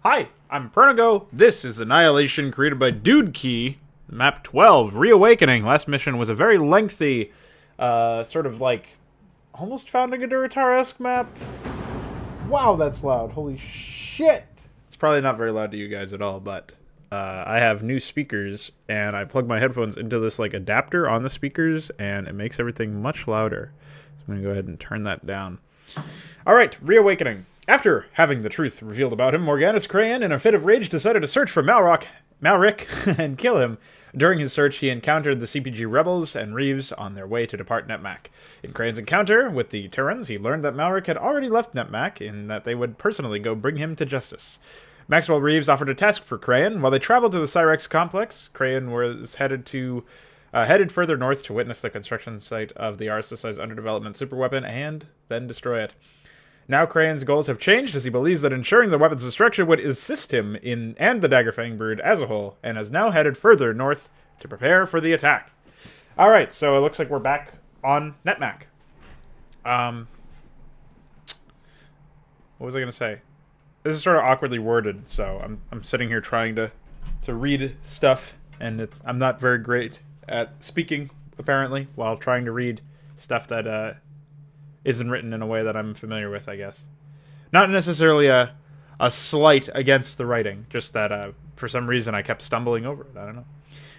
Hi, I'm Pernigo. This is Annihilation created by Dudki. Map 12, Reawakening. Last mission was a very lengthy, sort of like, almost founding a Durotar-esque map. Wow, that's loud. Holy shit. It's probably not very loud to you guys at all, but I have new speakers, and I plug my headphones into this like adapter on the speakers, and it makes everything much louder. So I'm going to go ahead and turn that down. Alright, Reawakening. After having the truth revealed about him, Morganus Crayon, in a fit of rage, decided to search for Malric and kill him. During his search, he encountered the CPG rebels and Reeves on their way to depart Netmac. In Crayon's encounter with the Terrans, he learned that Malric had already left Netmac and that they would personally go bring him to justice. Maxwell Reeves offered a task for Crayon. While they traveled to the Cyrex complex, Crayon was headed further north to witness the construction site of the RSSI's underdevelopment superweapon and then destroy it. Now Crayon's goals have changed as he believes that ensuring the weapon's destruction would assist him and the Daggerfang brood as a whole, and has now headed further north to prepare for the attack. Alright, so it looks like we're back on Netmac. What was I going to say? This is sort of awkwardly worded, so I'm sitting here trying to read stuff, and I'm not very great at speaking, apparently, while trying to read stuff that isn't written in a way that I'm familiar with, I guess. Not necessarily a slight against the writing, just that for some reason I kept stumbling over it. I don't know.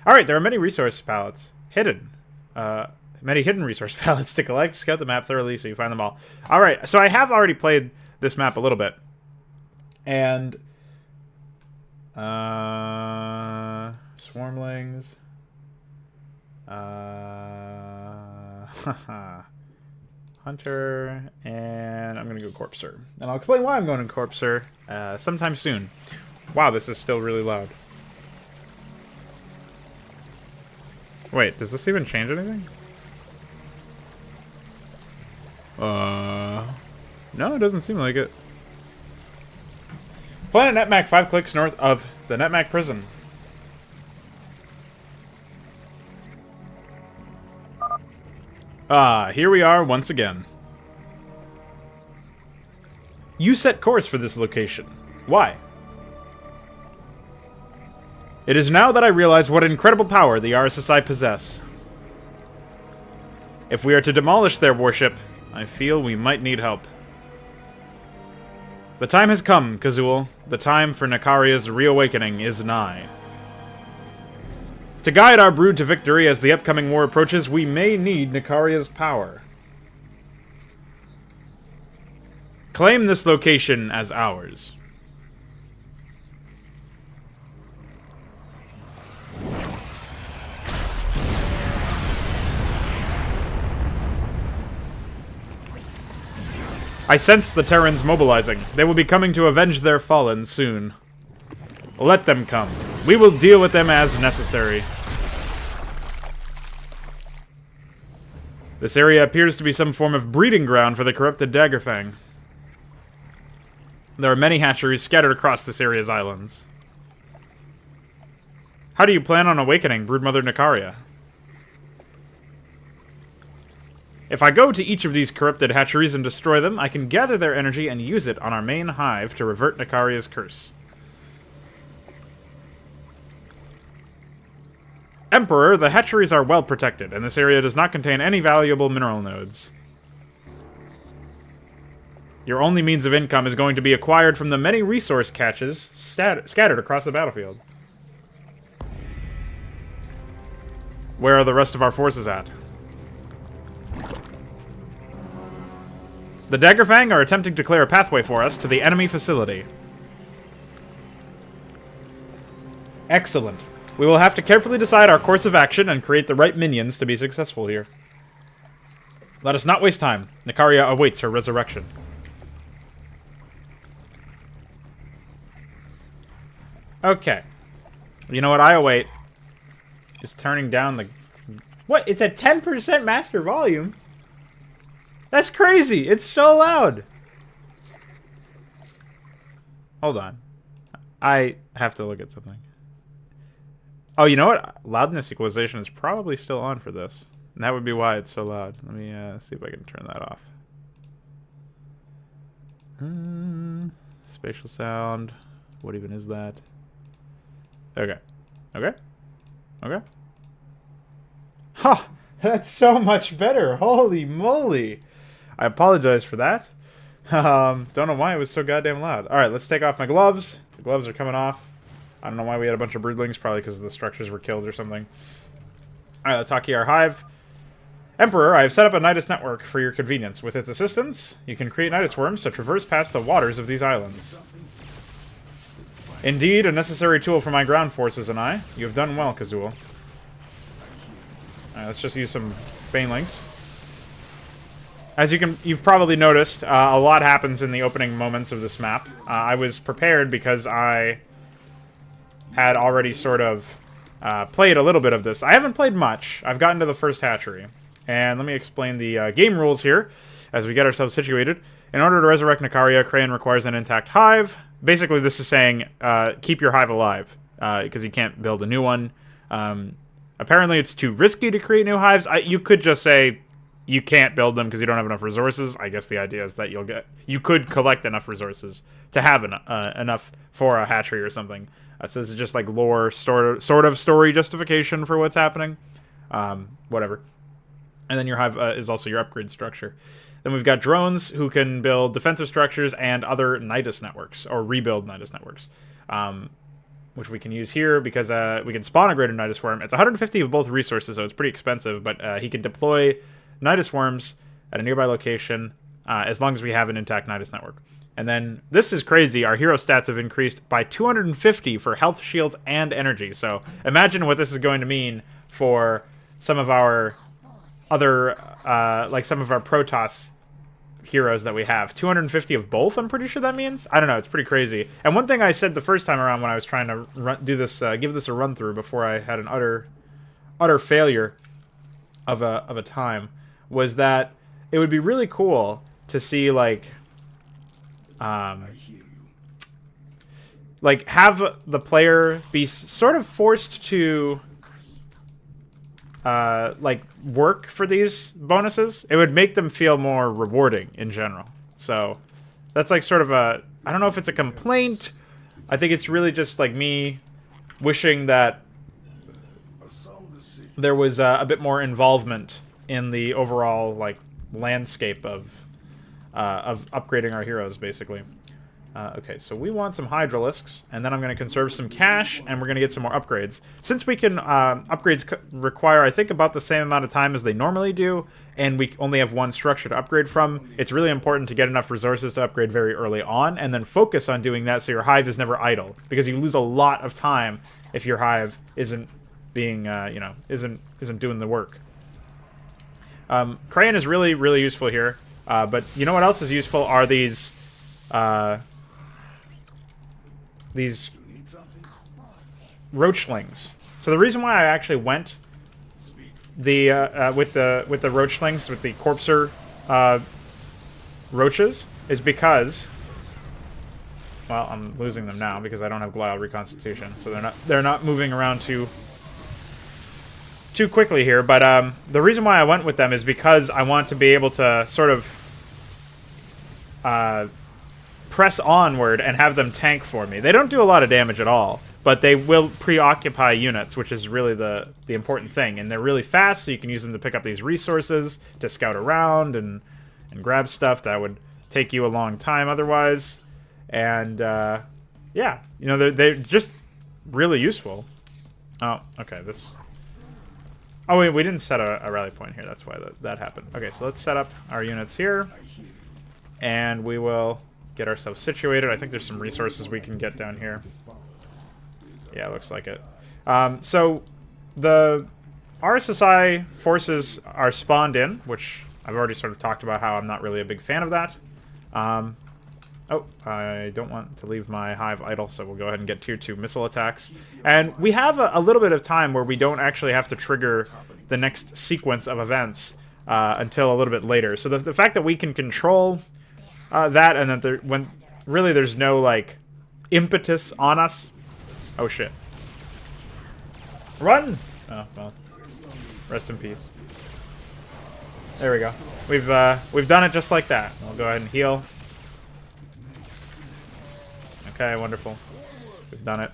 Alright, there are many resource palettes. Many hidden resource palettes to collect. Scout the map thoroughly so you find them all. Alright, so I have already played this map a little bit. And Swarmlings. Hunter, and I'm gonna go Corpser. And I'll explain why I'm going to Corpser sometime soon. Wow, this is still really loud. Wait, does this even change anything? No, it doesn't seem like it. Planet Netmac 5 clicks north of the Netmac prison. Here we are once again. You set course for this location. Why? It is now that I realize what incredible power the RSSI possess. If we are to demolish their warship, I feel we might need help. The time has come, Kazul. The time for Nakaria's reawakening is nigh. To guide our brood to victory as the upcoming war approaches, we may need Nakaria's power. Claim this location as ours. I sense the Terrans mobilizing. They will be coming to avenge their fallen soon. Let them come. We will deal with them as necessary. This area appears to be some form of breeding ground for the corrupted Daggerfang. There are many hatcheries scattered across this area's islands. How do you plan on awakening Broodmother Nakaria? If I go to each of these corrupted hatcheries and destroy them, I can gather their energy and use it on our main hive to revert Nakaria's curse. Emperor, the hatcheries are well protected, and this area does not contain any valuable mineral nodes. Your only means of income is going to be acquired from the many resource caches scattered across the battlefield. Where are the rest of our forces at? The Daggerfang are attempting to clear a pathway for us to the enemy facility. Excellent. We will have to carefully decide our course of action and create the right minions to be successful here. Let us not waste time. Nakaria awaits her resurrection. Okay. You know what I await? Is turning down the... What? It's at 10% master volume? That's crazy! It's so loud! Hold on. I have to look at something. Oh, you know what? Loudness equalization is probably still on for this. And that would be why it's so loud. Let me see if I can turn that off. Spatial sound. What even is that? Okay. Okay. Okay. Ha! That's so much better. Holy moly. I apologize for that. Don't know why it was so goddamn loud. Alright, let's take off my gloves. The gloves are coming off. I don't know why we had a bunch of broodlings. Probably because the structures were killed or something. Alright, let's hockey our hive. Emperor, I have set up a Nidus network for your convenience. With its assistance, you can create Nidus worms to traverse past the waters of these islands. Indeed, a necessary tool for my ground forces and I. You have done well, Kazul. Alright, let's just use some banelings. As you've probably noticed, a lot happens in the opening moments of this map. I was prepared because I had already sort of played a little bit of this. I haven't played much. I've gotten to the first hatchery. And let me explain the game rules here as we get ourselves situated. In order to resurrect Nicaria, Crayon requires an intact hive. Basically, this is saying keep your hive alive because you can't build a new one. Apparently, it's too risky to create new hives. You could just say you can't build them because you don't have enough resources. I guess the idea is that you could collect enough resources to have enough for a hatchery or something. So this is just like lore, sort of story justification for what's happening. Whatever. And then your hive is also your upgrade structure. Then we've got drones who can build defensive structures and other Nidus networks, or rebuild Nidus networks, which we can use here because we can spawn a greater Nidus worm. It's 150 of both resources, so it's pretty expensive, but he can deploy Nidus worms at a nearby location as long as we have an intact Nidus network. And then, this is crazy, our hero stats have increased by 250 for health, shields, and energy. So imagine what this is going to mean for some of our other, like some of our Protoss heroes that we have. 250 of both, I'm pretty sure that means? I don't know, it's pretty crazy. And one thing I said the first time around when I was trying to give this a run through before I had an utter failure of a time, was that it would be really cool to see, like have the player be sort of forced to like work for these bonuses. It would make them feel more rewarding in general. So that's like sort of I don't know if it's a complaint. I think it's really just like me wishing that there was a bit more involvement in the overall like landscape of upgrading our heroes, basically. Okay, so we want some Hydralisks, and then I'm going to conserve some cash, and we're going to get some more upgrades. Since we can, upgrades require, I think, about the same amount of time as they normally do, and we only have one structure to upgrade from, it's really important to get enough resources to upgrade very early on, and then focus on doing that so your hive is never idle, because you lose a lot of time if your hive isn't being, isn't doing the work. Crayon is really, really useful here, but you know what else is useful are these roachlings. So the reason why I actually went with the roachlings, with the corpser roaches, is because, well, I'm losing them now because I don't have glial reconstitution, so they're not moving around too quickly here. But the reason why I went with them is because I want to be able to sort of press onward and have them tank for me. They don't do a lot of damage at all, but they will preoccupy units, which is really the important thing. And they're really fast, so you can use them to pick up these resources, to scout around and grab stuff that would take you a long time otherwise. And yeah, you know, they're just really useful. Oh, okay, this... Oh, wait, we didn't set a rally point here. That's why that happened. Okay, so let's set up our units here, and we will get ourselves situated. I think there's some resources we can get down here. Yeah, looks like it. So the RSSI forces are spawned in, which I've already sort of talked about how I'm not really a big fan of that. Oh, I don't want to leave my hive idle, so we'll go ahead and get tier 2 missile attacks. And we have a little bit of time where we don't actually have to trigger the next sequence of events until a little bit later. So the fact that we can control that, and that when really there's no like impetus on us. Oh shit! Run! Oh well. Rest in peace. There we go. We've done it just like that. I'll go ahead and heal. Okay, wonderful. We've done it.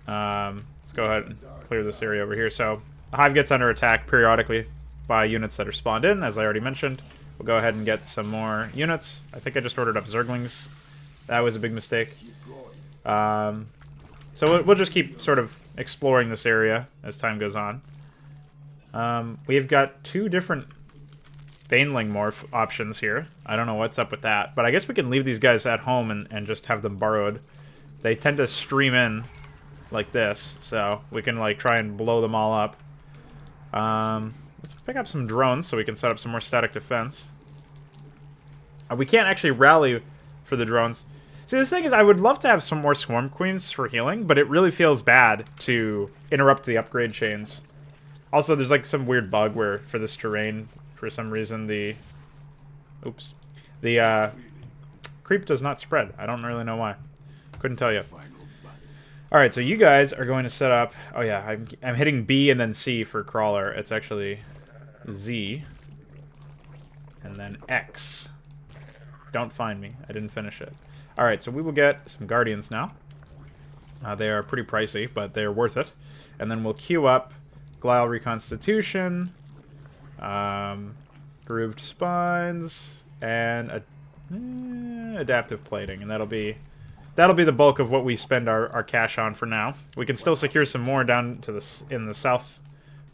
Let's go ahead and clear this area over here. So the hive gets under attack periodically by units that are spawned in, as I already mentioned. We'll go ahead and get some more units. I think I just ordered up Zerglings. That was a big mistake. So we'll just keep sort of exploring this area as time goes on. We've got 2 different Baneling morph options here. I don't know what's up with that, but I guess we can leave these guys at home and just have them borrowed. They tend to stream in like this, so we can like try and blow them all up. Let's pick up some drones so we can set up some more static defense. We can't actually rally for the drones. See, the thing is, I would love to have some more Swarm Queens for healing, but it really feels bad to interrupt the upgrade chains. Also, there's like some weird bug where for this terrain, for some reason, the creep does not spread. I don't really know why. Couldn't tell you. Alright, so you guys are going to set up... Oh yeah, I'm hitting B and then C for crawler. It's actually Z. And then X. Don't find me. I didn't finish it. Alright, so we will get some Guardians now. They are pretty pricey, but they're worth it. And then we'll queue up Glial Reconstitution, Grooved Spines, and Adaptive Plating. And that'll be the bulk of what we spend our cash on for now. We can still secure some more down to in the south.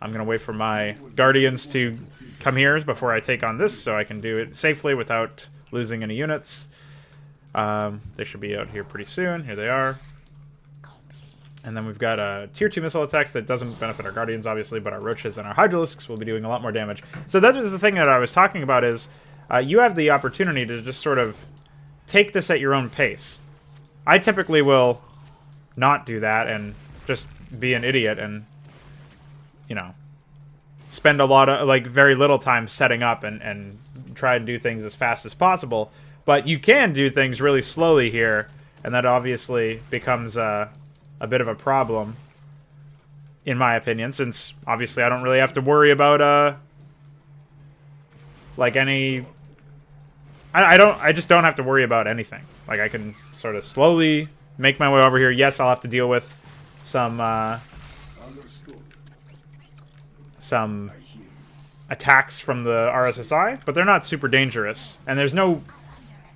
I'm going to wait for my Guardians to come here before I take on this, so I can do it safely without losing any units. They should be out here pretty soon. Here they are. And then we've got tier 2 missile attacks that doesn't benefit our Guardians, obviously, but our Roaches and our Hydralisks will be doing a lot more damage. So that was the thing that I was talking about is you have the opportunity to just sort of take this at your own pace. I typically will not do that and just be an idiot and, you know, spend a lot of, like, very little time setting up and try and do things as fast as possible. But you can do things really slowly here, and that obviously becomes a bit of a problem, in my opinion, since obviously I don't really have to worry about like any... I just don't have to worry about anything. Like, I can sort of slowly make my way over here. Yes, I'll have to deal with some attacks from the RSSI, but they're not super dangerous. And there's no...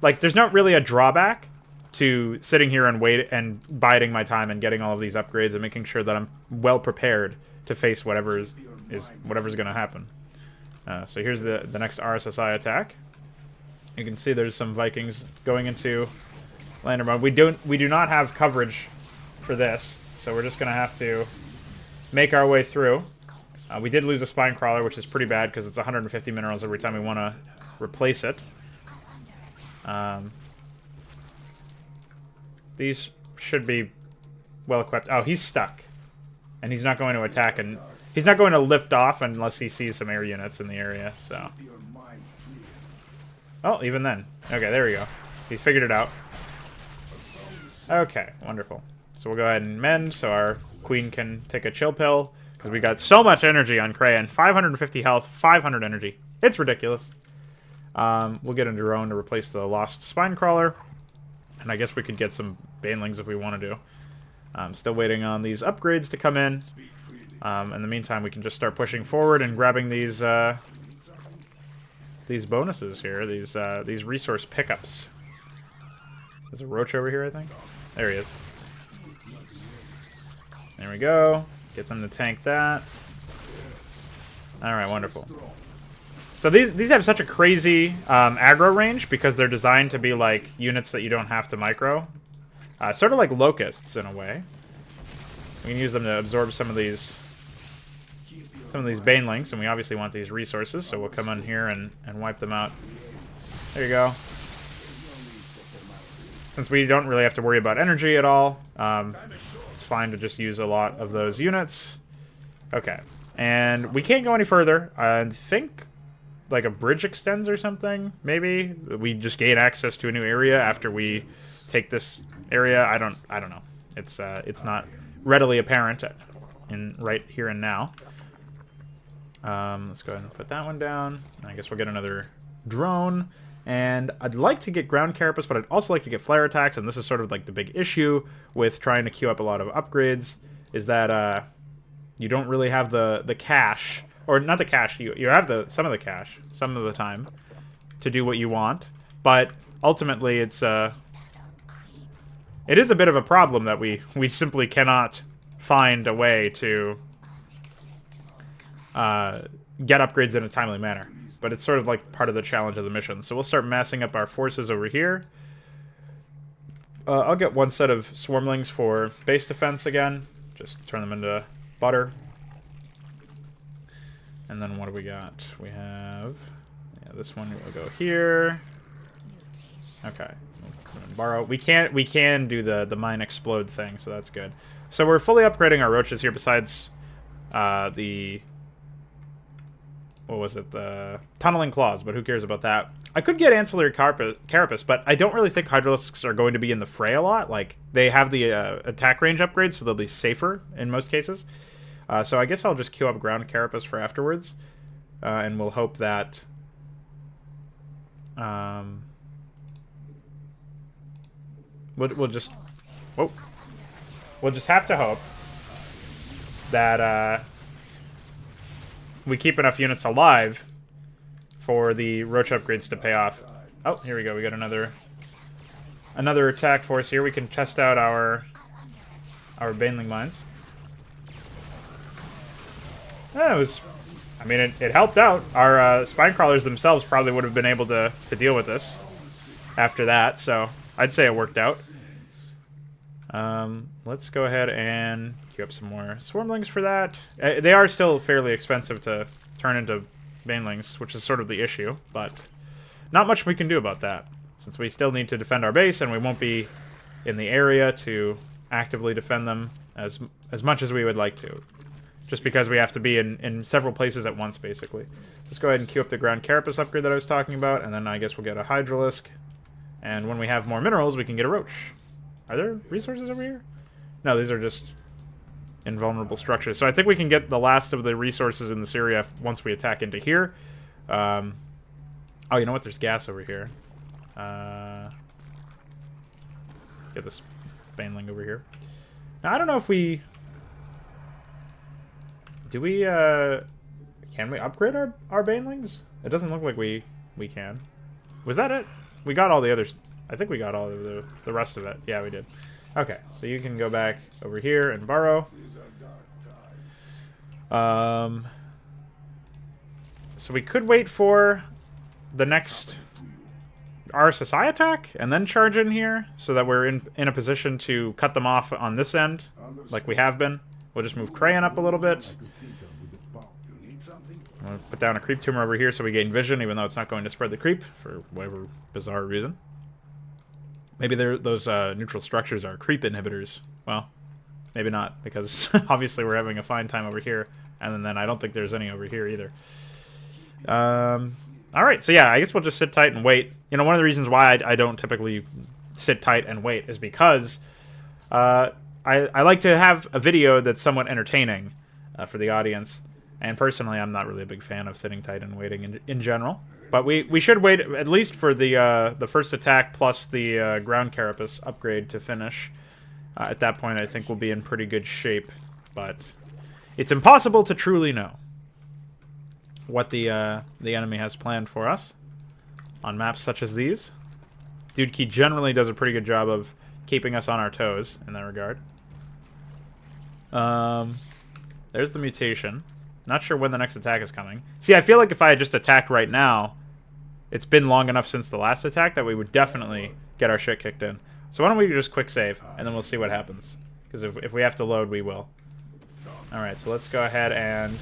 Like, there's not really a drawback to sitting here and wait and biding my time and getting all of these upgrades and making sure that I'm well prepared to face whatever's going to happen. So here's the next RSSI attack. You can see there's some Vikings going into lander mode. We do not have coverage for this, so we're just going to have to make our way through. We did lose a Spine Crawler, which is pretty bad because it's 150 minerals every time we want to replace it. These should be well equipped. Oh, he's stuck. And he's not going to attack, and he's not going to lift off unless he sees some air units in the area, so... Oh, even then. Okay, there we go. He figured it out. Okay, wonderful. So we'll go ahead and mend so our queen can take a chill pill, because we got so much energy on Krayan. 550 health, 500 energy. It's ridiculous. We'll get a drone to replace the lost Spine Crawler. And I guess we could get some Banelings if we want to do. I'm still waiting on these upgrades to come in. In the meantime, we can just start pushing forward and grabbing these bonuses here, these resource pickups. There's a Roach over here, I think. There he is. There we go. Get them to tank that. Alright, wonderful. So these have such a crazy aggro range because they're designed to be like units that you don't have to micro. Sort of like locusts in a way. We can use them to absorb some of these Banelings, and we obviously want these resources, so we'll come in here and wipe them out. There you go. Since we don't really have to worry about energy at all, it's fine to just use a lot of those units. Okay, and we can't go any further. I think like a bridge extends or something, maybe. We just gain access to a new area after we take this area. I don't know. It's not readily apparent right here and now. Let's go ahead and put that one down. I guess we'll get another drone. And I'd like to get ground carapace, but I'd also like to get flare attacks, and this is sort of like the big issue with trying to queue up a lot of upgrades, is that you don't really have the cash, or not the cash, you have some of the cash, some of the time, to do what you want, but ultimately it is a bit of a problem that we simply cannot find a way to get upgrades in a timely manner. But it's sort of like part of the challenge of the mission. So we'll start massing up our forces over here. I'll get one set of swarmlings for base defense again. Just turn them into butter. And then what do we got? We have... yeah, this one will go here. Okay. Borrow. We can do the mine explode thing, so that's good. So we're fully upgrading our roaches here besides the... what was it? The tunneling claws, but who cares about that? I could get ancillary carapace, but I don't really think hydralisks are going to be in the fray a lot. Like, they have the attack range upgrades, so they'll be safer in most cases. So I guess I'll just queue up ground carapace for afterwards, and we'll hope that we'll just have to hope that we keep enough units alive for the roach upgrades to pay off. Oh, here we go. We got another attack force here. We can test out our baneling mines. Yeah, it was... I mean, it helped out. Our spine crawlers themselves probably would have been able to deal with this after that, so I'd say it worked out. Let's go ahead and queue up some more swarmlings for that. They are still fairly expensive to turn into banelings, which is sort of the issue, but not much we can do about that, since we still need to defend our base, and we won't be in the area to actively defend them as much as we would like to, just because we have to be in several places at once, basically. Let's go ahead and queue up the ground carapace upgrade that I was talking about, and then I guess we'll get a hydralisk, and when we have more minerals, we can get a roach. Are there resources over here? No, these are just invulnerable structures. So I think we can get the last of the resources in this area once we attack into here. Oh, you know what? There's gas over here. Get this baneling over here. Now, I don't know if we... do we, can we upgrade our banelings? It doesn't look like we can. Was that it? We got all the others. I think we got all of the rest of it. Yeah, we did. Okay, so you can go back over here and borrow. So we could wait for the next RSSI attack and then charge in here so that we're in a position to cut them off on this end, like we have been. We'll just move Crayon up a little bit. We'll put down a creep tumor over here so we gain vision, even though it's not going to spread the creep for whatever bizarre reason. Maybe those neutral structures are creep inhibitors. Well, maybe not, because obviously we're having a fine time over here, and then I don't think there's any over here either. Alright, so yeah, I guess we'll just sit tight and wait. You know, one of the reasons why I don't typically sit tight and wait is because I like to have a video that's somewhat entertaining for the audience. And personally, I'm not really a big fan of sitting tight and waiting in general. But we should wait at least for the first attack plus the ground carapace upgrade to finish. At that point, I think we'll be in pretty good shape. But it's impossible to truly know what the enemy has planned for us on maps such as these. Dudki generally does a pretty good job of keeping us on our toes in that regard. There's the mutation. Not sure when the next attack is coming. See, I feel like if I had just attacked right now, it's been long enough since the last attack that we would definitely get our shit kicked in. So why don't we just quick save, and then we'll see what happens. Because if we have to load, we will. Alright, so let's go ahead and...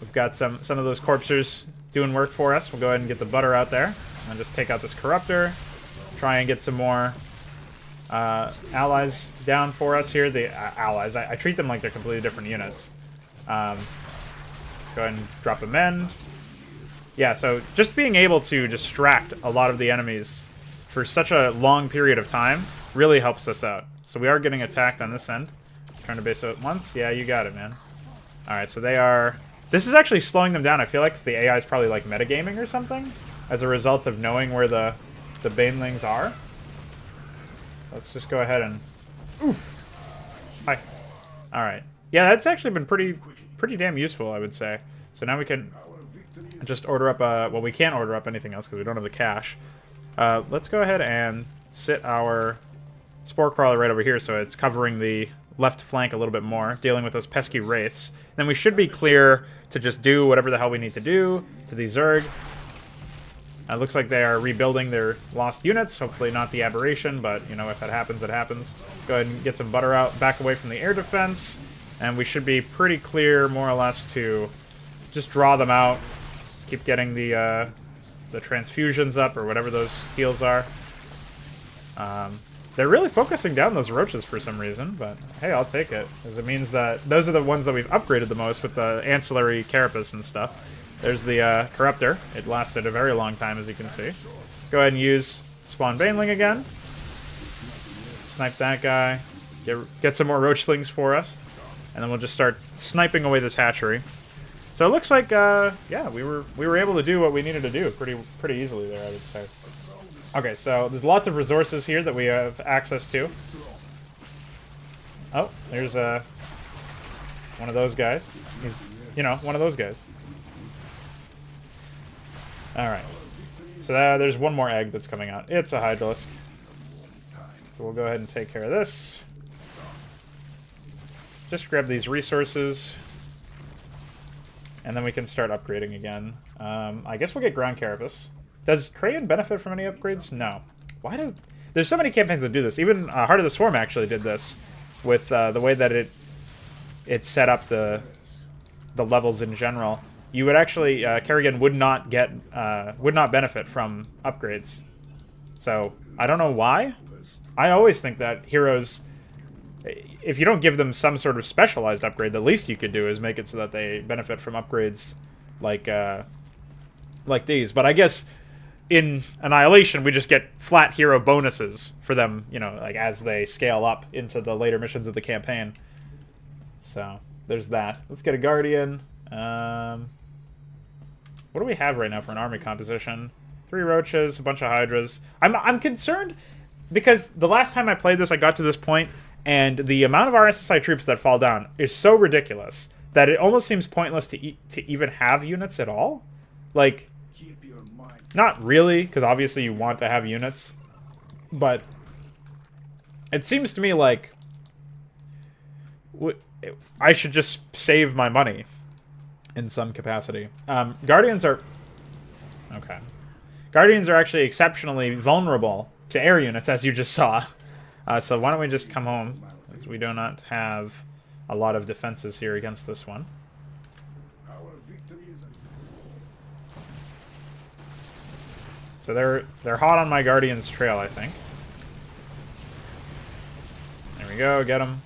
we've got some of those corpsers doing work for us. We'll go ahead and get the butter out there. And just take out this corruptor. Try and get some more allies down for us here. The allies, I treat them like they're completely different units. Go ahead and drop them in. Yeah, so just being able to distract a lot of the enemies for such a long period of time really helps us out. So we are getting attacked on this end. Trying to base out once. Yeah, you got it, man. Alright, so they are... this is actually slowing them down. I feel like the AI is probably like metagaming or something. as a result of knowing where the banelings are. So let's just go ahead and... Oof! Hi. Alright. Yeah, that's actually been pretty damn useful, I would say. So now we can just order up... well, we can't order up anything else because we don't have the cash. Let's go ahead and sit our Spore Crawler right over here so it's covering the left flank a little bit more, dealing with those pesky wraiths. Then we should be clear to just do whatever the hell we need to do to the Zerg. It looks like they are rebuilding their lost units. Hopefully not the aberration, but, you know, if that happens, it happens. Go ahead and get some butter out, back away from the air defense, and we should be pretty clear, more or less, to just draw them out. Just keep getting the transfusions up, or whatever those heals are. They're really focusing down those roaches for some reason, but hey, I'll take it, because it means that those are the ones that we've upgraded the most with the ancillary carapace and stuff. There's the Corruptor. It lasted a very long time, as you can see. Let's go ahead and use Spawn Baneling again. Snipe that guy. Get some more Roachlings for us. And then we'll just start sniping away this hatchery. So it looks like, yeah, we were able to do what we needed to do pretty easily there, I would say. Okay, so there's lots of resources here that we have access to. Oh, there's one of those guys. He's, you know, one of those guys. Alright. So there's one more egg that's coming out. It's a Hydralisk. So we'll go ahead and take care of this. Just grab these resources. And then we can start upgrading again. I guess we'll get Ground Carapace. Does Krayan benefit from any upgrades? No. Why do... There's so many campaigns that do this. Even Heart of the Swarm actually did this. With the way that it set up the levels in general. You would actually, Kerrigan would not benefit from upgrades. So, I don't know why. I always think that heroes, if you don't give them some sort of specialized upgrade, the least you could do is make it so that they benefit from upgrades like these. But I guess in Annihilation, we just get flat hero bonuses for them, you know, like as they scale up into the later missions of the campaign. So, there's that. Let's get a Guardian. What do we have right now for an army composition? 3 Roaches, a bunch of Hydras. I'm concerned because the last time I played this, I got to this point, and the amount of RSSI troops that fall down is so ridiculous that it almost seems pointless to even have units at all. Like, not really, because obviously you want to have units, but it seems to me like I should just save my money in some capacity. Guardians are... Okay. Guardians are actually exceptionally vulnerable to air units, as you just saw. So why don't we just come home, because we do not have a lot of defenses here against this one. So they're hot on my Guardian's trail, I think. There we go, get them.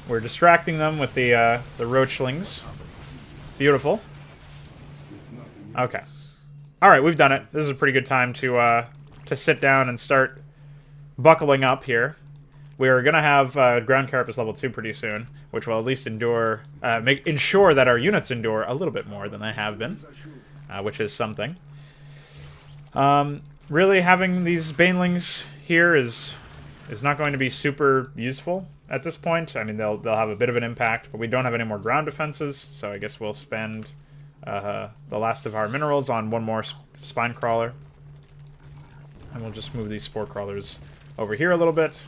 We're distracting them with the Roachlings. Beautiful. Okay. Alright, we've done it. This is a pretty good time to sit down and start buckling up here. We're going to have Ground Carapace level 2 pretty soon, which will at least ensure that our units endure a little bit more than they have been, which is something. Really, having these Banelings here is not going to be super useful at this point. I mean, they'll have a bit of an impact, but we don't have any more ground defenses, so I guess we'll spend the last of our minerals on one more Spine Crawler. And we'll just move these Spore Crawlers over here a little bit.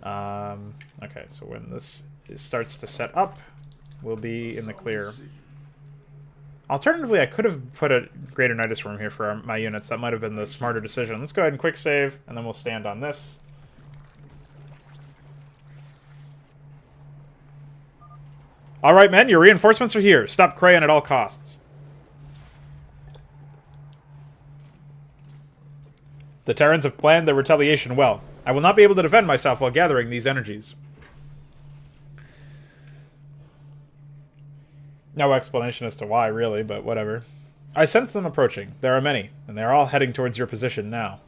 Okay, so when this starts to set up, we'll be in the clear. Alternatively, I could have put a Greater Nidus Worm here for my units. That might have been the smarter decision. Let's go ahead and quick save, and then we'll stand on this. Alright, men, your reinforcements are here. Stop Krayan at all costs. The Terrans have planned their retaliation well. I will not be able to defend myself while gathering these energies. No explanation as to why, really, but whatever. I sense them approaching. There are many, and they are all heading towards your position now.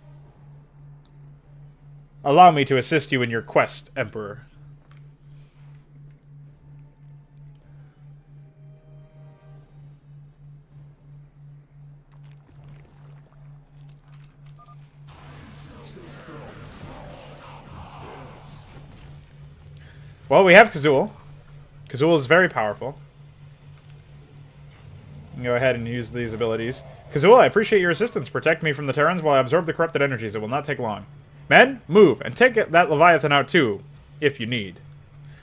Allow me to assist you in your quest, Emperor. Well, we have Kazul. Kazul is very powerful. Go ahead and use these abilities. Kazul, I appreciate your assistance. Protect me from the Terrans while I absorb the corrupted energies. It will not take long. Men, move, and take that Leviathan out too, if you need.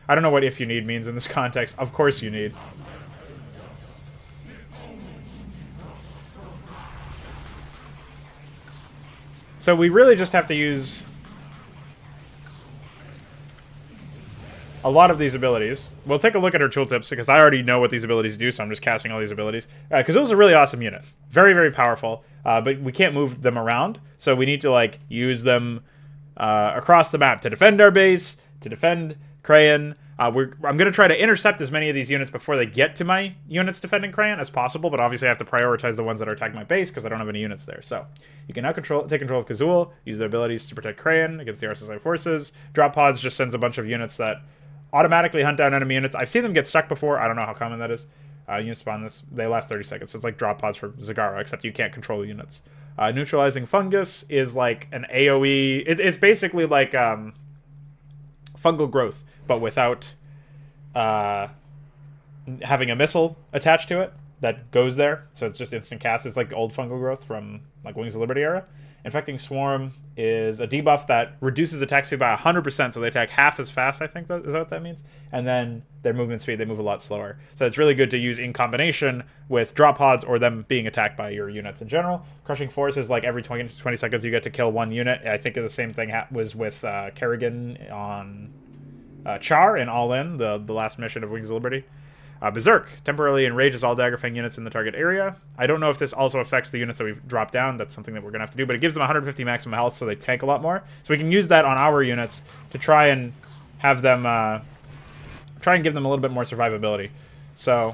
I don't know what "if you need" means in this context. Of course you need. So we really just have to use a lot of these abilities. We'll take a look at her tooltips, because I already know what these abilities do, so I'm just casting all these abilities. Because it was a really awesome unit. Very, very powerful. But we can't move them around, so we need to, like, use them across the map to defend our base, to defend Crayon. I'm going to try to intercept as many of these units before they get to my units defending Crayon as possible, but obviously I have to prioritize the ones that are attacking my base, because I don't have any units there. So you can now take control of Kazul, use their abilities to protect Crayon against the RSSI forces. Drop Pods just sends a bunch of units that automatically hunt down enemy units. I've seen them get stuck before. I don't know how common that is. Units spawn this. They last 30 seconds. So it's like drop pods for Zagara, except you can't control the units. Neutralizing Fungus is like an AoE. It's basically like fungal growth, but without having a missile attached to it that goes there. So it's just instant cast. It's like old fungal growth from like Wings of Liberty era. Infecting Swarm is a debuff that reduces attack speed by 100%, so they attack half as fast, I think. Is that what that means? And then their movement speed, they move a lot slower. So it's really good to use in combination with drop pods or them being attacked by your units in general. Crushing Force is like every 20 seconds you get to kill one unit. I think the same thing was with Kerrigan on Char in All In, the last mission of Wings of Liberty. Berserk temporarily enrages all Daggerfang units in the target area. I don't know if this also affects the units that we've dropped down. That's something that we're going to have to do, but it gives them 150 maximum health, so they tank a lot more. So we can use that on our units to try and have them, try and give them a little bit more survivability. So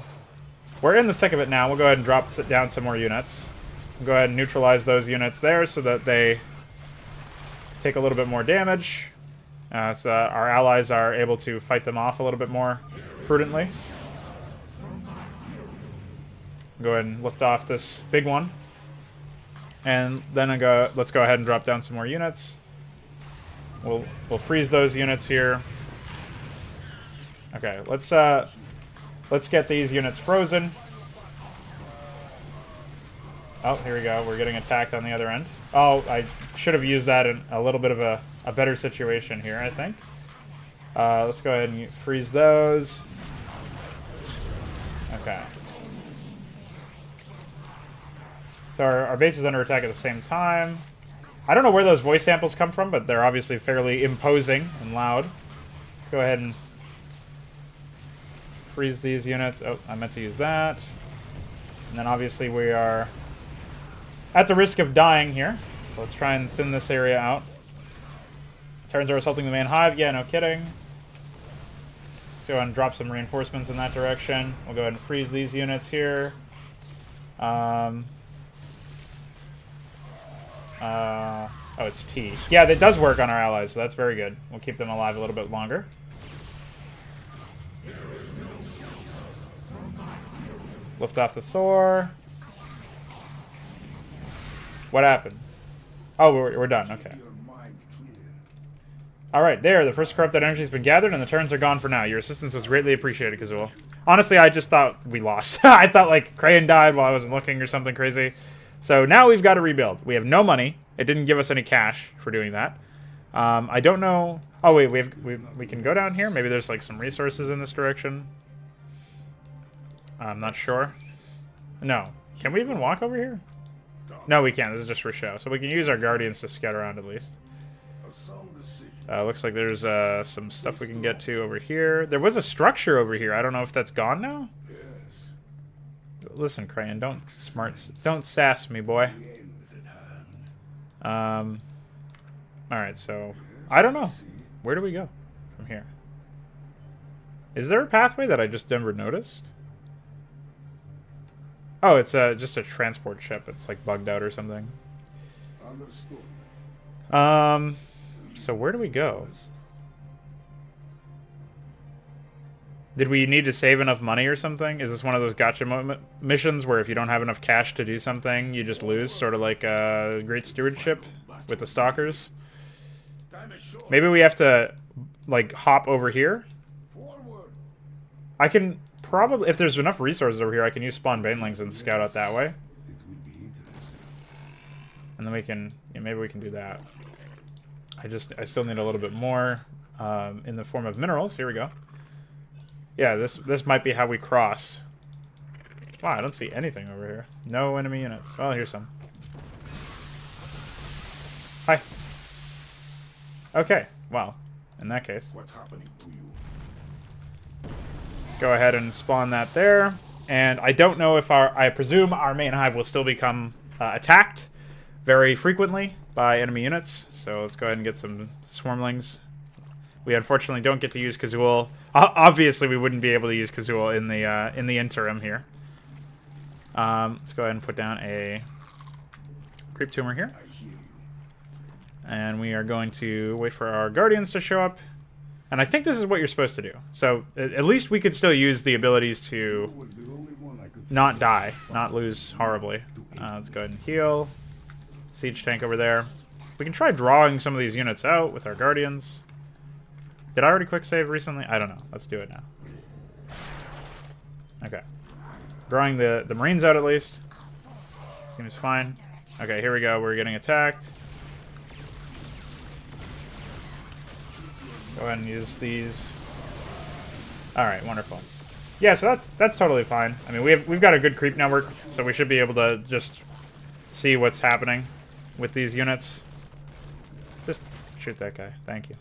we're in the thick of it now. We'll go ahead and drop down some more units. We'll go ahead and neutralize those units there so that they take a little bit more damage. So our allies are able to fight them off a little bit more prudently. Go ahead and lift off this big one. And then let's go ahead and drop down some more units. We'll freeze those units here. Okay, let's get these units frozen. Oh, here we go. We're getting attacked on the other end. Oh, I should have used that in a little bit of a better situation here, I think. Let's go ahead and freeze those. Okay. So our base is under attack at the same time. I don't know where those voice samples come from, but they're obviously fairly imposing and loud. Let's go ahead and freeze these units. Oh, I meant to use that. And then obviously we are at the risk of dying here. So let's try and thin this area out. Terrans are assaulting the main hive. Yeah, no kidding. Let's go ahead and drop some reinforcements in that direction. We'll go ahead and freeze these units here. Oh, it's T. Yeah, that does work on our allies, so that's very good. We'll keep them alive a little bit longer. Lift off the Thor. What happened? Oh, we're done. Okay. Alright, there. The first corrupted energy has been gathered, and the turns are gone for now. Your assistance was greatly appreciated, Kazul. Honestly, I just thought we lost. I thought, like, Crayon died while I wasn't looking or something crazy. So now we've got to rebuild. We have no money. It didn't give us any cash for doing that. I don't know... Oh, wait, we can go down here? Maybe there's, like, some resources in this direction. I'm not sure. No. Can we even walk over here? No, we can't. This is just for show. So we can use our guardians to scout around at least. Looks like there's some stuff we can get to over here. There was a structure over here. I don't know if that's gone now. Listen, Crayon, don't sass me, boy. Alright, so I don't know. Where do we go from here? Is there a pathway that I just never noticed? Oh, it's just a transport ship. It's like bugged out or something. So where do we go? Did we need to save enough money or something? Is this one of those gotcha missions where if you don't have enough cash to do something, you just lose? Sort of like Great Stewardship with the Stalkers? Maybe we have to, like, hop over here I can probably, if there's enough resources over here, I can use spawn banelings and scout out that way. And then we can, yeah, maybe we can do that. I still need a little bit more in the form of minerals. Here we go. Yeah, this might be how we cross. Wow, I don't see anything over here. No enemy units. Oh, here's some. Hi. Okay, well, in that case. What's happening to you? Let's go ahead and spawn that there. And I don't know if I presume our main hive will still become attacked very frequently by enemy units. So let's go ahead and get some swarmlings. We unfortunately don't get to use Kazul. Obviously, we wouldn't be able to use Kazul in the interim here. Let's go ahead and put down a creep tumor here. And we are going to wait for our guardians to show up. And I think this is what you're supposed to do. So at least we could still use the abilities to not die, not lose horribly. Let's go ahead and heal. Siege tank over there. We can try drawing some of these units out with our guardians. Did I already quick save recently? I don't know. Let's do it now. Okay. Drawing the Marines out at least. Seems fine. Okay, here we go. We're getting attacked. Go ahead and use these. Alright, wonderful. Yeah, so that's totally fine. I mean, we've got a good creep network, so we should be able to just see what's happening with these units. Just shoot that guy. Thank you.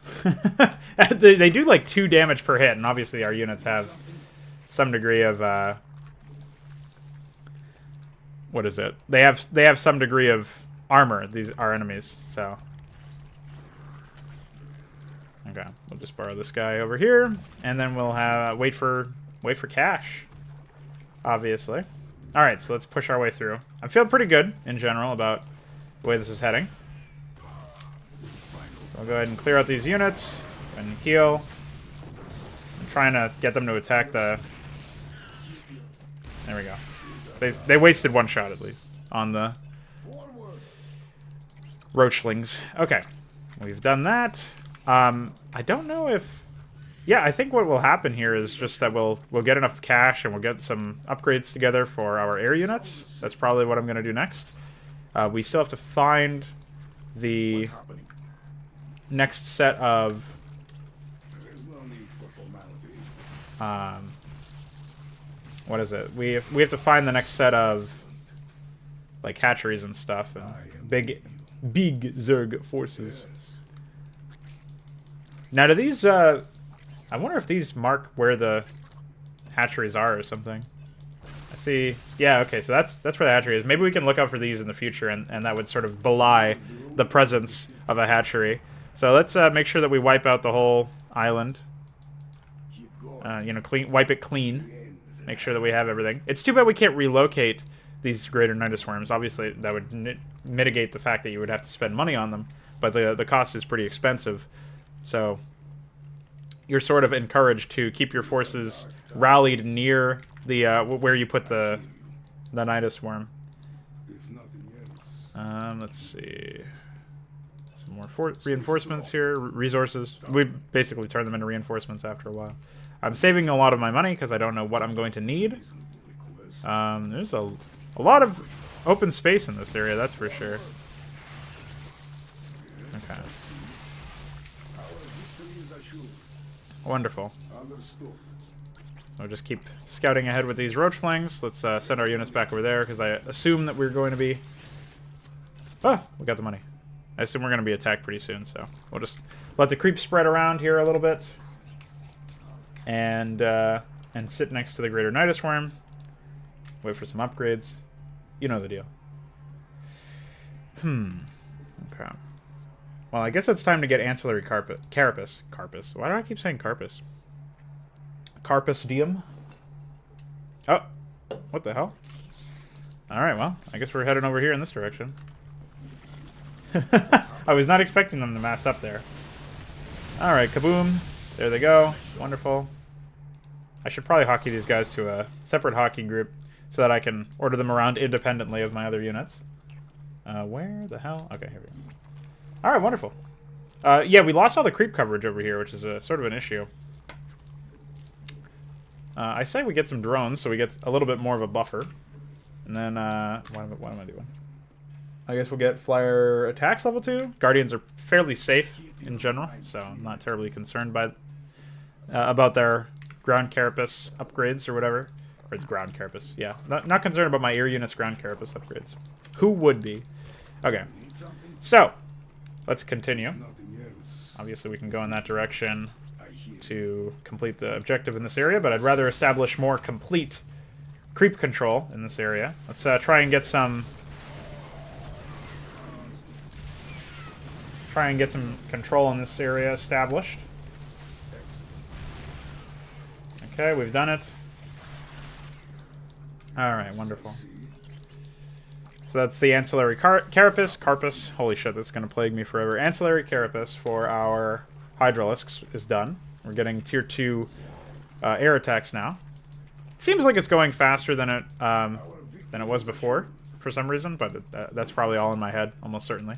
They do like 2 damage per hit, and obviously our units have some degree of what is it? They have some degree of armor, these our enemies, so okay, we'll just borrow this guy over here, and then we'll have wait for cash, obviously. All right, so let's push our way through. I'm feeling pretty good in general about the way this is heading. So I'll go ahead and clear out these units and heal. I'm trying to get them to attack the. There we go. They wasted 1 shot at least on the roachlings. Okay, we've done that. I don't know if... Yeah, I think what will happen here is just that we'll get enough cash and we'll get some upgrades together for our air units. That's probably what I'm going to do next. We still have to find the next set of... what is it? We have to find the next set of like hatcheries and stuff and big Zerg forces. Now, do these? I wonder if these mark where the hatcheries are or something. I see. Yeah. Okay. So that's where the hatchery is. Maybe we can look out for these in the future, and that would sort of belie the presence of a hatchery. So let's make sure that we wipe out the whole island. You know, wipe it clean. Make sure that we have everything. It's too bad we can't relocate these greater nidus worms. Obviously, that would mitigate the fact that you would have to spend money on them, but the cost is pretty expensive. So you're sort of encouraged to keep your forces rallied near the where you put the nidus worm. Let's see. Some more reinforcements here. Resources. We basically turn them into reinforcements after a while. I'm saving a lot of my money because I don't know what I'm going to need. There's a lot of open space in this area, that's for sure. Okay. Wonderful. We'll just keep scouting ahead with these roachlings. Let's send our units back over there because I assume that we're going to be... Oh, we got the money. I assume we're going to be attacked pretty soon, so we'll just let the creep spread around here a little bit. And sit next to the greater nidus worm. Wait for some upgrades. You know the deal. Okay. Well, I guess it's time to get ancillary carapace. Carpus. Why do I keep saying carpus? Carpus diem. Oh, what the hell? All right. Well, I guess we're heading over here in this direction. I was not expecting them to mass up there. All right, kaboom. There they go. Wonderful. I should probably hockey these guys to a separate hockey group so that I can order them around independently of my other units. Where the hell? Okay, here we go. All right, wonderful. Yeah, we lost all the creep coverage over here, which is a sort of an issue. I say we get some drones so we get a little bit more of a buffer. And then, what am I doing? I guess we'll get flyer attacks level 2. Guardians are fairly safe in general, so I'm not terribly concerned by about their ground carapace upgrades or whatever. Or it's ground carapace, yeah. Not concerned about my air unit's ground carapace upgrades. Who would be? Okay, so let's continue. Obviously, we can go in that direction to complete the objective in this area, but I'd rather establish more complete creep control in this area. Let's try and get some control in this area established. Okay, we've done it. Alright, wonderful. So that's the ancillary carapace. Holy shit, that's going to plague me forever. Ancillary carapace for our hydralisks is done. We're getting tier 2 air attacks now. It seems like it's going faster than it was before for some reason, but that's probably all in my head, almost certainly.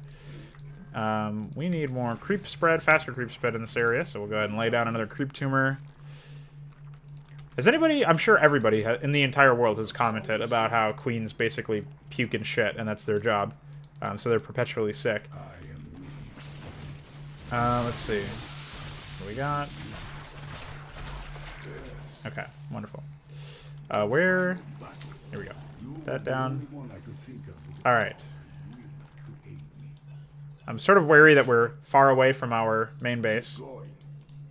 We need more creep spread, faster creep spread in this area, so we'll go ahead and lay down another creep tumor. Has anybody, I'm sure everybody in the entire world has commented about how queens basically puke and shit, and that's their job. So they're perpetually sick. Let's see. What we got? Okay, wonderful. Where? Here we go. That down. Alright. I'm sort of wary that we're far away from our main base.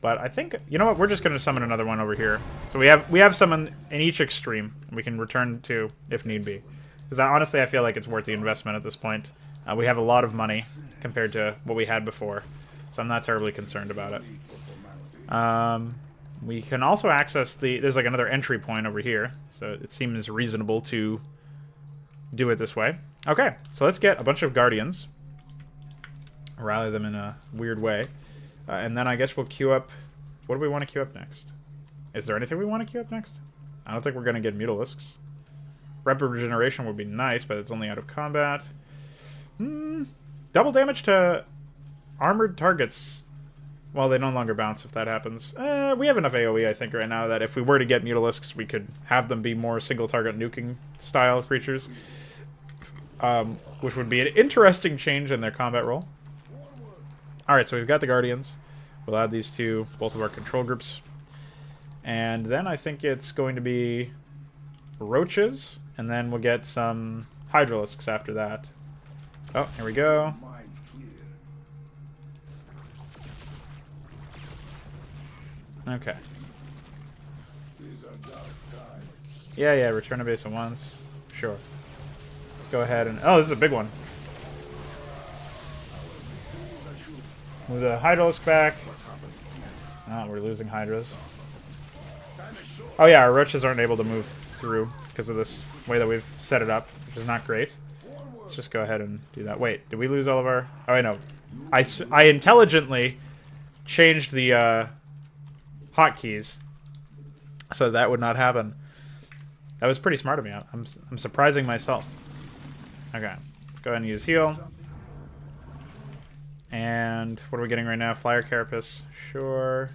But I think, you know what, we're just going to summon another one over here. So we have some in each extreme we can return to if need be. Because honestly, I feel like it's worth the investment at this point. We have a lot of money compared to what we had before. So I'm not terribly concerned about it. We can also access there's like another entry point over here. So it seems reasonable to do it this way. Okay, so let's get a bunch of guardians. Rally them in a weird way. And then I guess we'll queue up... What do we want to queue up next? Is there anything we want to queue up next? I don't think we're going to get Mutalisks. Rep regeneration would be nice, but it's only out of combat. Double damage to armored targets. Well, they no longer bounce if that happens. We have enough AoE, I think, right now that if we were to get Mutalisks, we could have them be more single-target nuking style creatures. Which would be an interesting change in their combat role. Alright, so we've got the Guardians. We'll add these to both of our control groups. And then I think it's going to be Roaches, and then we'll get some Hydralisks after that. Oh, here we go. Okay. Yeah, return to base at once. Sure. Let's go ahead and... Oh, this is a big one. Move the Hydralisk back. Oh, we're losing Hydras. Oh yeah, our Roaches aren't able to move through because of this way that we've set it up, which is not great. Let's just go ahead and do that. Wait, did we lose all of our... Oh, I know. I intelligently changed the hotkeys so that would not happen. That was pretty smart of me. I'm surprising myself. Okay, let's go ahead and use heal. And what are we getting right now? Flyer Carapace. Sure.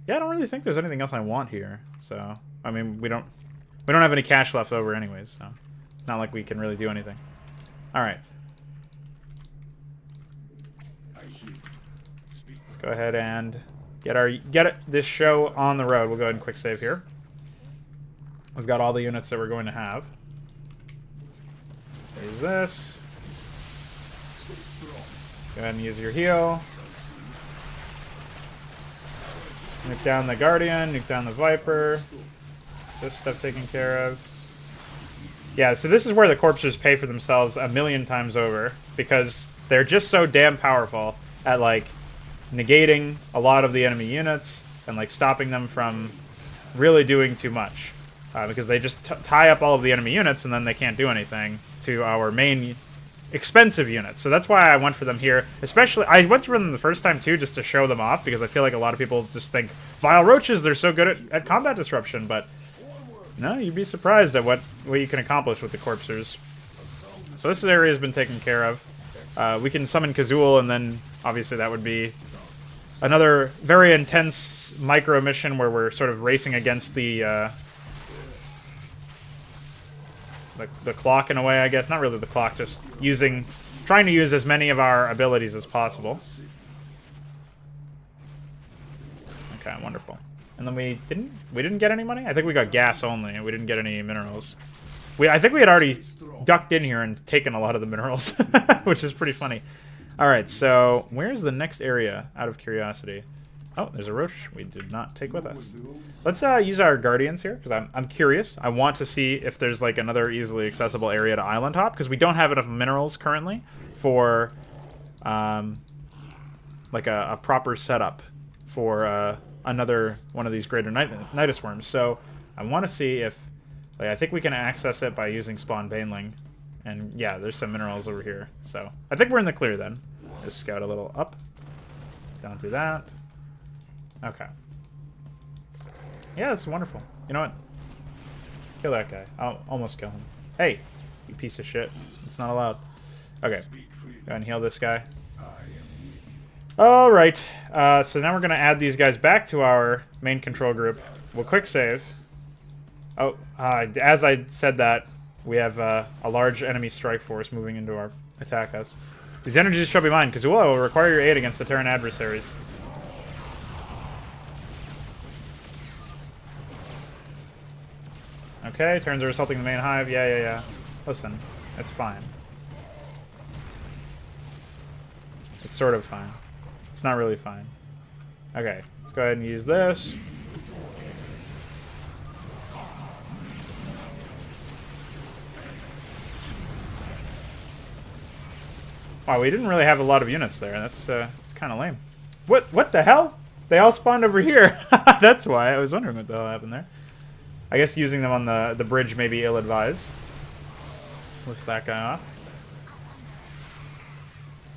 Yeah, I don't really think there's anything else I want here. So, I mean, we don't have any cash left over anyways, so it's not like we can really do anything. All right. Let's go ahead and get this show on the road. We'll go ahead and quick save here. We've got all the units that we're going to have. There's this. Go ahead and use your heal. Nuke down the Guardian, nuke down the Viper. This stuff taken care of. Yeah, so this is where the Corpsers pay for themselves a million times over, because they're just so damn powerful at, like, negating a lot of the enemy units and, like, stopping them from really doing too much. Because they just tie up all of the enemy units and then they can't do anything to our main expensive units. So that's why I went for them here. Especially, I went for them the first time too, just to show them off, because I feel like a lot of people just think, Vile Roaches, they're so good at combat disruption, but no, you'd be surprised at what you can accomplish with the Corpsers. So this area has been taken care of. We can summon Kazul, and then obviously that would be another very intense micro mission where we're sort of racing against the clock in a way, I guess. Not really the clock, just trying to use as many of our abilities as possible. Okay, wonderful. And then we didn't get any money? I think we got gas only. We didn't get any minerals. I think we had already ducked in here and taken a lot of the minerals, which is pretty funny. All right, so where's the next area, out of curiosity? Oh, there's a roach we did not take with us. Let's use our guardians here, because I'm curious. I want to see if there's like another easily accessible area to island hop, because we don't have enough minerals currently for like a proper setup for another one of these greater Nidus worms. So I want to see if, like, I think we can access it by using spawn baneling. And yeah, there's some minerals over here. So I think we're in the clear then. Just scout a little up. Don't do that. Okay. Yeah, this is wonderful. You know what? Kill that guy. I'll almost kill him. Hey, you piece of shit. It's not allowed. Okay. Go ahead and heal this guy. Alright. So now we're going to add these guys back to our main control group. We'll quick save. Oh, as I said that, we have a large enemy strike force moving into our attack us. These energies shall be mine. Kazuo will require your aid against the Terran adversaries. Okay, turns are assaulting the main hive. Yeah. Listen, it's fine. It's sort of fine. It's not really fine. Okay, let's go ahead and use this. Wow, we didn't really have a lot of units there. That's kind of lame. What the hell? They all spawned over here. That's why I was wondering what the hell happened there. I guess using them on the bridge may be ill-advised. List that guy off.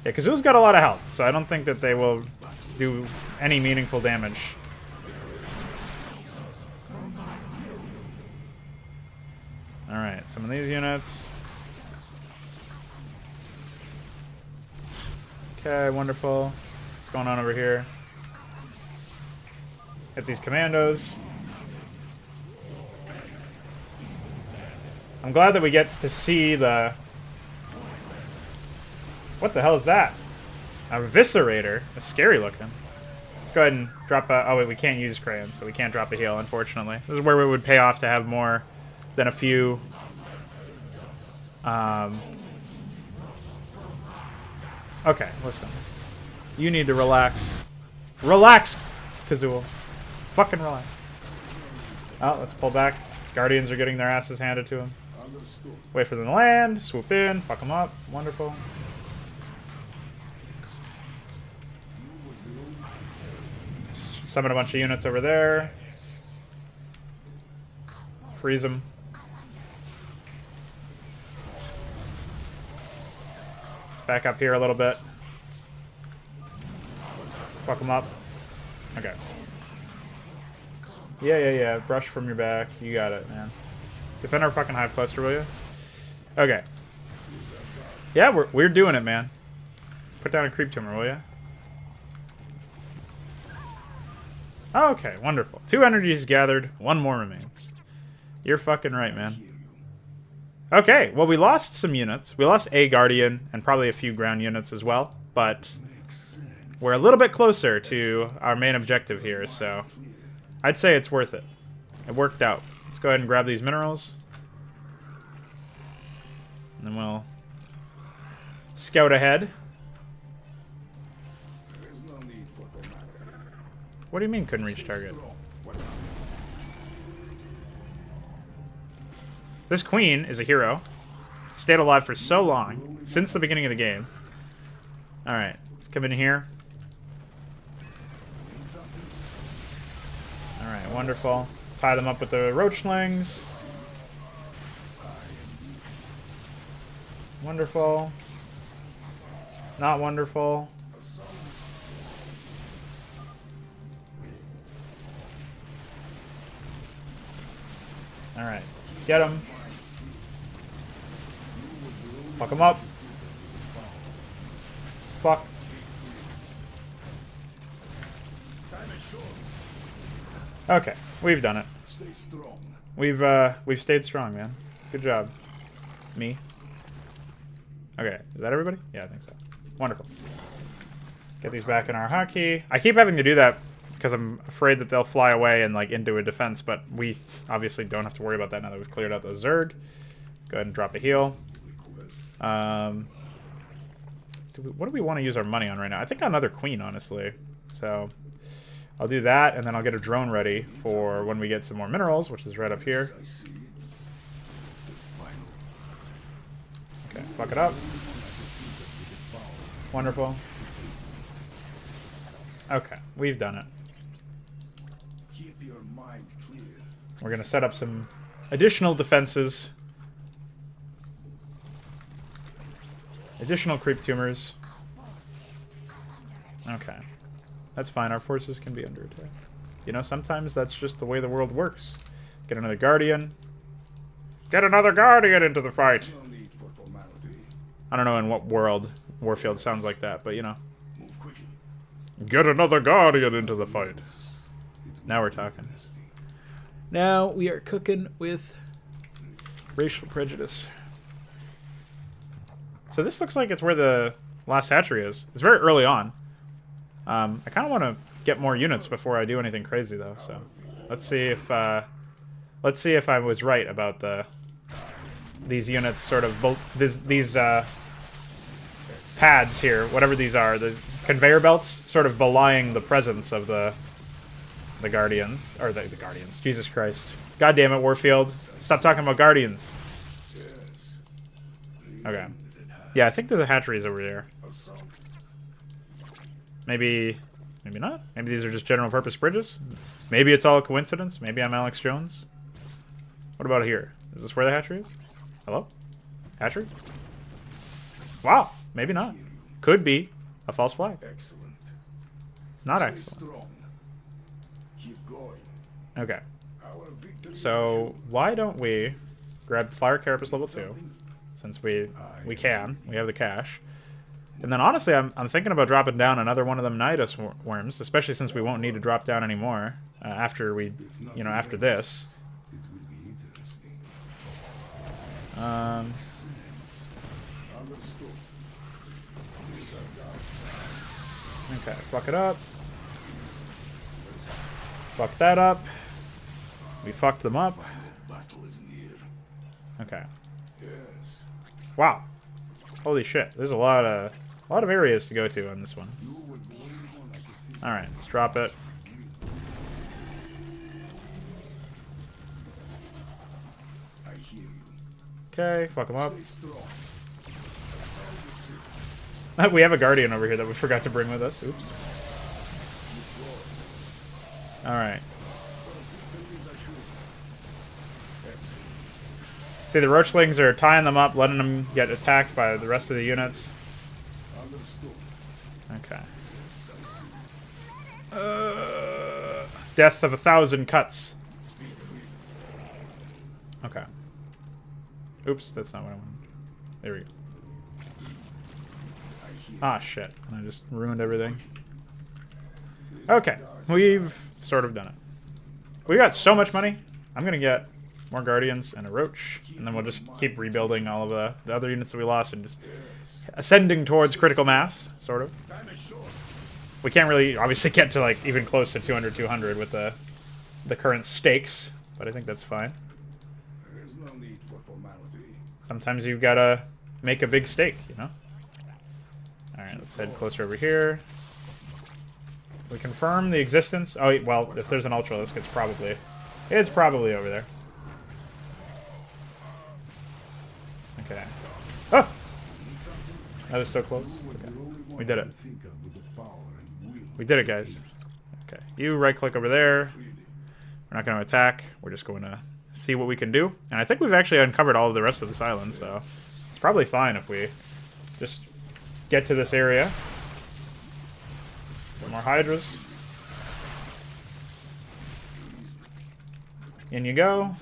Yeah, Kazuo's got a lot of health, so I don't think that they will do any meaningful damage. Alright, some of these units. Okay, wonderful. What's going on over here? Hit these commandos. I'm glad that we get to see the... What the hell is that? A Viscerator. It's scary looking. Let's go ahead and drop a... Oh, wait, we can't use Crayon, so we can't drop a heal, unfortunately. This is where it would pay off to have more than a few... Okay, listen. You need to relax. Relax, Kazuo. Fucking relax. Oh, let's pull back. Guardians are getting their asses handed to them. Wait for them to land. Swoop in. Fuck them up. Wonderful. Summon a bunch of units over there. Freeze them. Back up here a little bit. Fuck them up. Okay. Yeah. Brush from your back. You got it, man. Defend our fucking hive cluster, will you? Okay. Yeah, we're doing it, man. Let's put down a creep tumor, will you? Oh, okay, wonderful. 2 energies gathered. 1 more remains. You're fucking right, man. Okay, well, we lost some units. We lost a Guardian and probably a few ground units as well, but we're a little bit closer to our main objective here, so I'd say it's worth it. It worked out. Let's go ahead and grab these minerals. And then we'll scout ahead. What do you mean couldn't reach target? This queen is a hero. Stayed alive for so long, since the beginning of the game. Alright, let's come in here. Alright, wonderful. Tie them up with the roachlings. Wonderful. Not wonderful. Alright, get them. Fuck him up. Fuck. Okay, we've done it. Stay strong. We've stayed strong, man. Good job. Me. Okay, is that everybody? Yeah, I think so. Wonderful. Get these back in our hotkey. I keep having to do that because I'm afraid that they'll fly away and like into a defense, but we obviously don't have to worry about that now that we've cleared out the Zerg. Go ahead and drop a heal. What do we want to use our money on right now? I think another queen, honestly. So I'll do that, and then I'll get a drone ready for when we get some more minerals, which is right up here. Okay, fuck it up. Wonderful. Okay, we've done it. Keep your mind clear. We're going to set up some additional defenses. Additional creep tumors. Okay. That's fine. Our forces can be under attack. You know, sometimes that's just the way the world works. Get another Guardian. Get another Guardian into the fight! No need for formality. I don't know in what world Warfield sounds like that, but you know. Move quickly. Get another Guardian into the fight. Now we're talking. Now we are cooking with racial prejudice. So this looks like it's where the last hatchery is. It's very early on. I kind of want to get more units before I do anything crazy, though. So let's see if I was right about these units. Sort of these pads here, whatever these are, the conveyor belts, sort of belying the presence of the Guardians or the Guardians. Jesus Christ! God damn it, Warfield! Stop talking about Guardians. Okay. Yeah, I think there's a hatcheries over there. Maybe not. Maybe these are just general purpose bridges. Maybe it's all a coincidence. Maybe I'm Alex Jones. What about here? Is this where the hatchery is? Hello? Hatchery? Wow. Maybe not. Could be a false flag. Excellent. It's not Stay excellent. strong. Keep going. Okay. Our victory is So assured. why don't we grab Fire Carapace level 2? Since we can. We have the cash. And then honestly, I'm thinking about dropping down another one of them Nidus worms, especially since we won't need to drop down anymore after we, after this. It will be interesting. Understood. Okay, fuck it up. Fuck that up. We fucked them up. Battle is near. Okay. Yes. Wow. Holy shit. There's a lot of areas to go to on this one. You were the only one I could think. Alright, let's drop it. I hear you. Okay, fuck them up. Stay strong. We have a Guardian over here that we forgot to bring with us. Oops. Alright. See, the Roachlings are tying them up, letting them get attacked by the rest of the units. Understood. Okay. Death of 1,000 cuts. Okay. Oops, that's not what I wanted. There we go. Ah, shit. I just ruined everything. Okay. We've sort of done it. We got so much money. I'm going to get more Guardians and a Roach. And then we'll just keep rebuilding all of the other units that we lost and just ascending towards critical mass, sort of. We can't really, obviously, get to, like, even close to 200 with the current stakes. But I think that's fine. There is no need for formality. Sometimes you've got to make a big stake, you know? Alright, let's head closer over here. We confirm the existence. Oh, well, if there's an Ultralisk, it's probably over there. Okay. Oh! That was so close. Okay. We did it. We did it, guys. Okay. You right-click over there. We're not going to attack. We're just going to see what we can do. And I think we've actually uncovered all of the rest of this island, so it's probably fine if we just get to this area. Get more Hydras. In you go.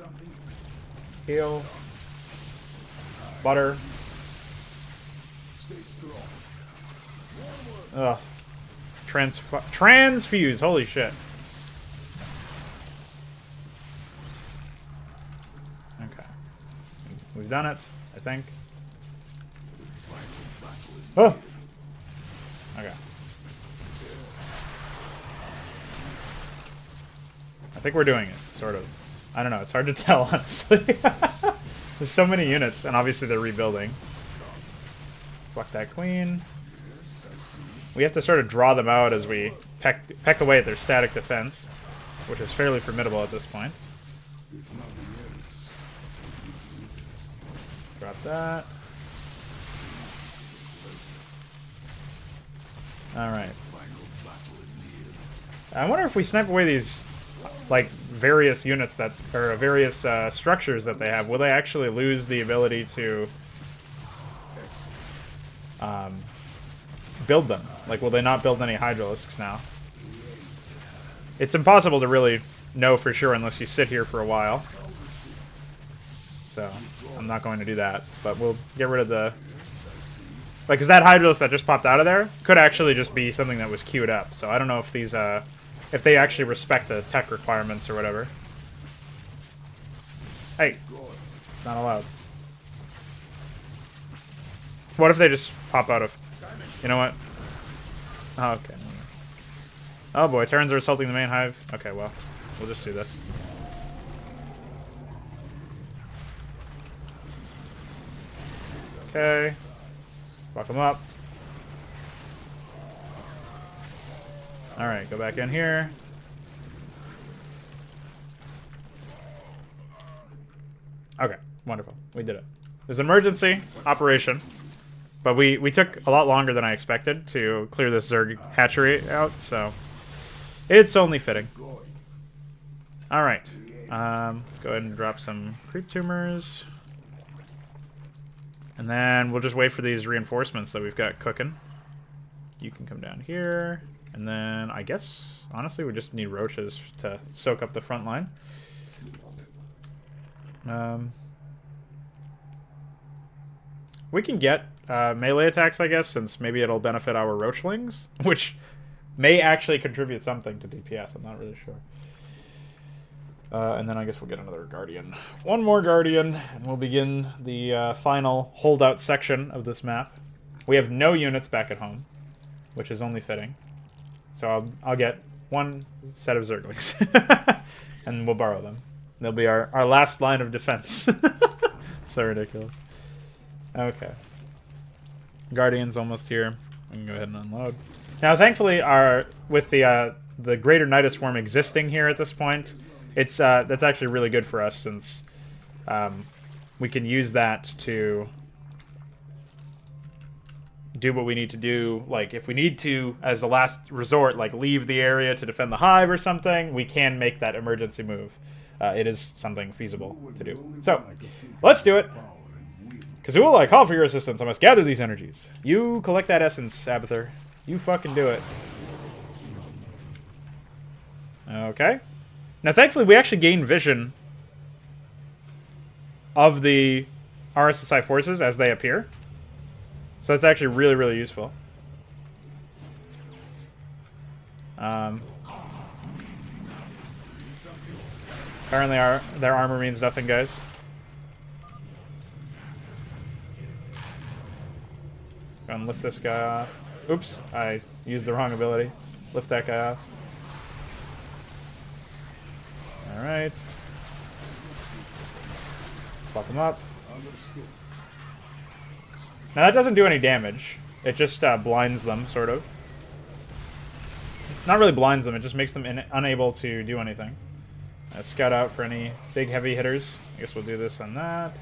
Heal. Butter. Ugh. Transfuse. Holy shit. done it, I think. Oh! Okay. I think we're doing it, sort of. I don't know, it's hard to tell, honestly. There's so many units, and obviously they're rebuilding. Fuck that queen. We have to sort of draw them out as we peck away at their static defense, which is fairly formidable at this point. Drop that. Alright. I wonder if we snipe away these, like, various units that, or various structures that they have, will they actually lose the ability to build them? Like, will they not build any Hydralisks now? It's impossible to really know for sure unless you sit here for a while. So, I'm not going to do that. But we'll get rid of the... Like, because that Hydralisk that just popped out of there could actually just be something that was queued up. So I don't know if these, if they actually respect the tech requirements or whatever. Hey, it's not allowed. What if they just pop out of... You know what? Oh, okay. Oh boy, Terrans are assaulting the main hive. Okay, well, we'll just do this. Okay. Fuck them up. Alright, go back in here. Okay, wonderful. We did it. There's an emergency operation. But we took a lot longer than I expected to clear this Zerg hatchery out, so it's only fitting. Alright. Let's go ahead and drop some creep tumors. And then we'll just wait for these reinforcements that we've got cooking. You can come down here. And then I guess, honestly, we just need roaches to soak up the front line. We can get melee attacks, I guess, since maybe it'll benefit our roachlings, which may actually contribute something to DPS. I'm not really sure. And then I guess we'll get another Guardian. One more Guardian, and we'll begin the final holdout section of this map. We have no units back at home, which is only fitting. So I'll get one set of Zerglings, and we'll borrow them. They'll be our last line of defense. So ridiculous. Okay. Guardian's almost here. We can go ahead and unload. Now, thankfully, with the Greater Nidus Swarm existing here at this point, it's that's actually really good for us since we can use that to do what we need to do. Like, if we need to, as a last resort, like leave the area to defend the hive or something, we can make that emergency move. It is something feasible to do. So, let's do it. Kazula, I call for your assistance. I must gather these energies. You collect that essence, Abathur. You fucking do it. Okay. Now, thankfully, we actually gain vision of the RSSI forces as they appear. So that's actually really, really useful. Apparently their armor means nothing, guys. Go and lift this guy off. Oops, I used the wrong ability. Lift that guy off. Alright. Fuck him up. Now that doesn't do any damage. It just blinds them, sort of. Not really blinds them, it just makes them unable to do anything. Scout out for any big heavy hitters. I guess we'll do this on that.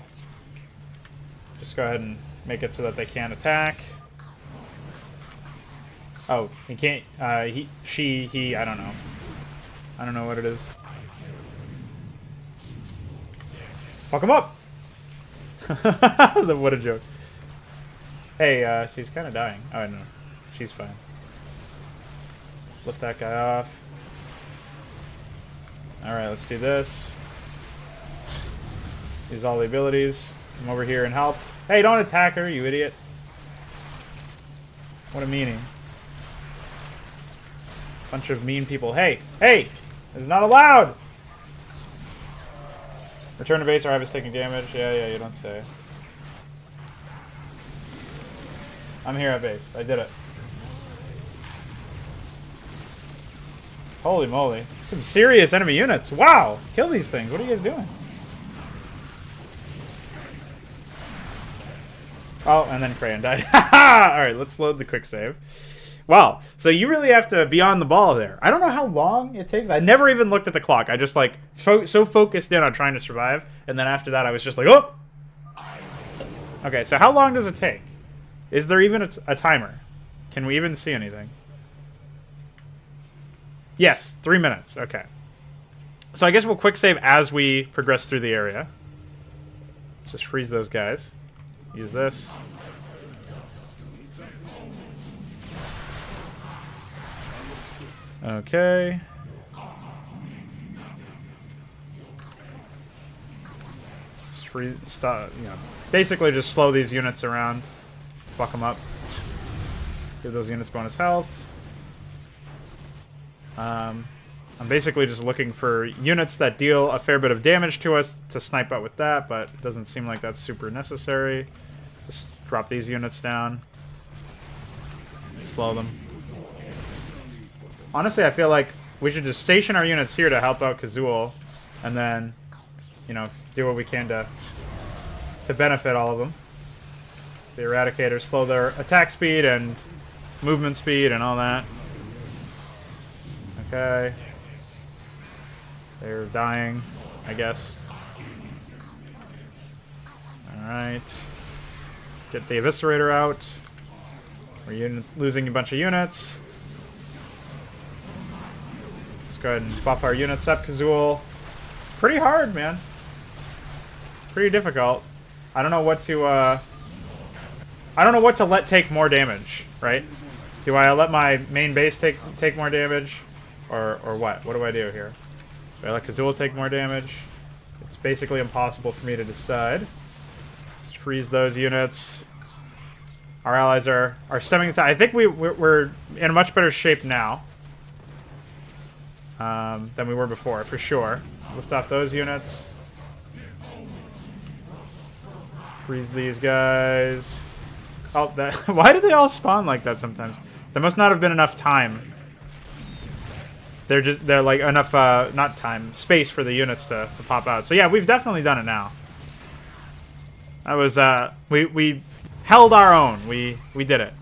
Just go ahead and make it so that they can't attack. Oh, he can't, he, I don't know. I don't know what it is. Fuck him up! What a joke. Hey, she's kind of dying. Oh, no. She's fine. Lift that guy off. Alright, let's do this. Use all the abilities. Come over here and help. Hey, don't attack her, you idiot. What a meanie. Bunch of mean people. Hey! Hey! It's not allowed! Return to base, our hive is taking damage. Yeah, you don't say. I'm here at base. I did it. Holy moly. Some serious enemy units. Wow. Kill these things. What are you guys doing? Oh, and then Crayon died. Alright, let's load the quick save. Wow. So you really have to be on the ball there. I don't know how long it takes. I never even looked at the clock. I just like so focused in on trying to survive. And then after that, I was just like, oh! Okay, so how long does it take? Is there even a timer? Can we even see anything? Yes, 3 minutes. Okay. So I guess we'll quick save as we progress through the area. Let's just freeze those guys. Use this. Okay. Just freeze. Stop. You know, basically just slow these units around. Fuck them up. Give those units bonus health. I'm basically just looking for units that deal a fair bit of damage to us to snipe out with that, but it doesn't seem like that's super necessary. Just drop these units down. Slow them. Honestly, I feel like we should just station our units here to help out Kazul, and then, you know, do what we can to benefit all of them. The Eradicators slow their attack speed and movement speed and all that. Okay. They're dying, I guess. Alright. Get the Eviscerator out. We're losing a bunch of units. Let's go ahead and buff our units up, Kazul. It's pretty hard, man. Pretty difficult. I don't know what to, I don't know what to let take more damage, right? Do I let my main base take more damage? Or what? What do I do here? Do I let Kazul take more damage? It's basically impossible for me to decide. Just freeze those units. Our allies are stemming. I think we're in a much better shape now than we were before, for sure. Lift off those units. Freeze these guys. Oh, that. Why do they all spawn like that sometimes? There must not have been enough time. They're like enough, not time, space for the units to pop out. So yeah, we've definitely done it now. That was, we held our own. We did it.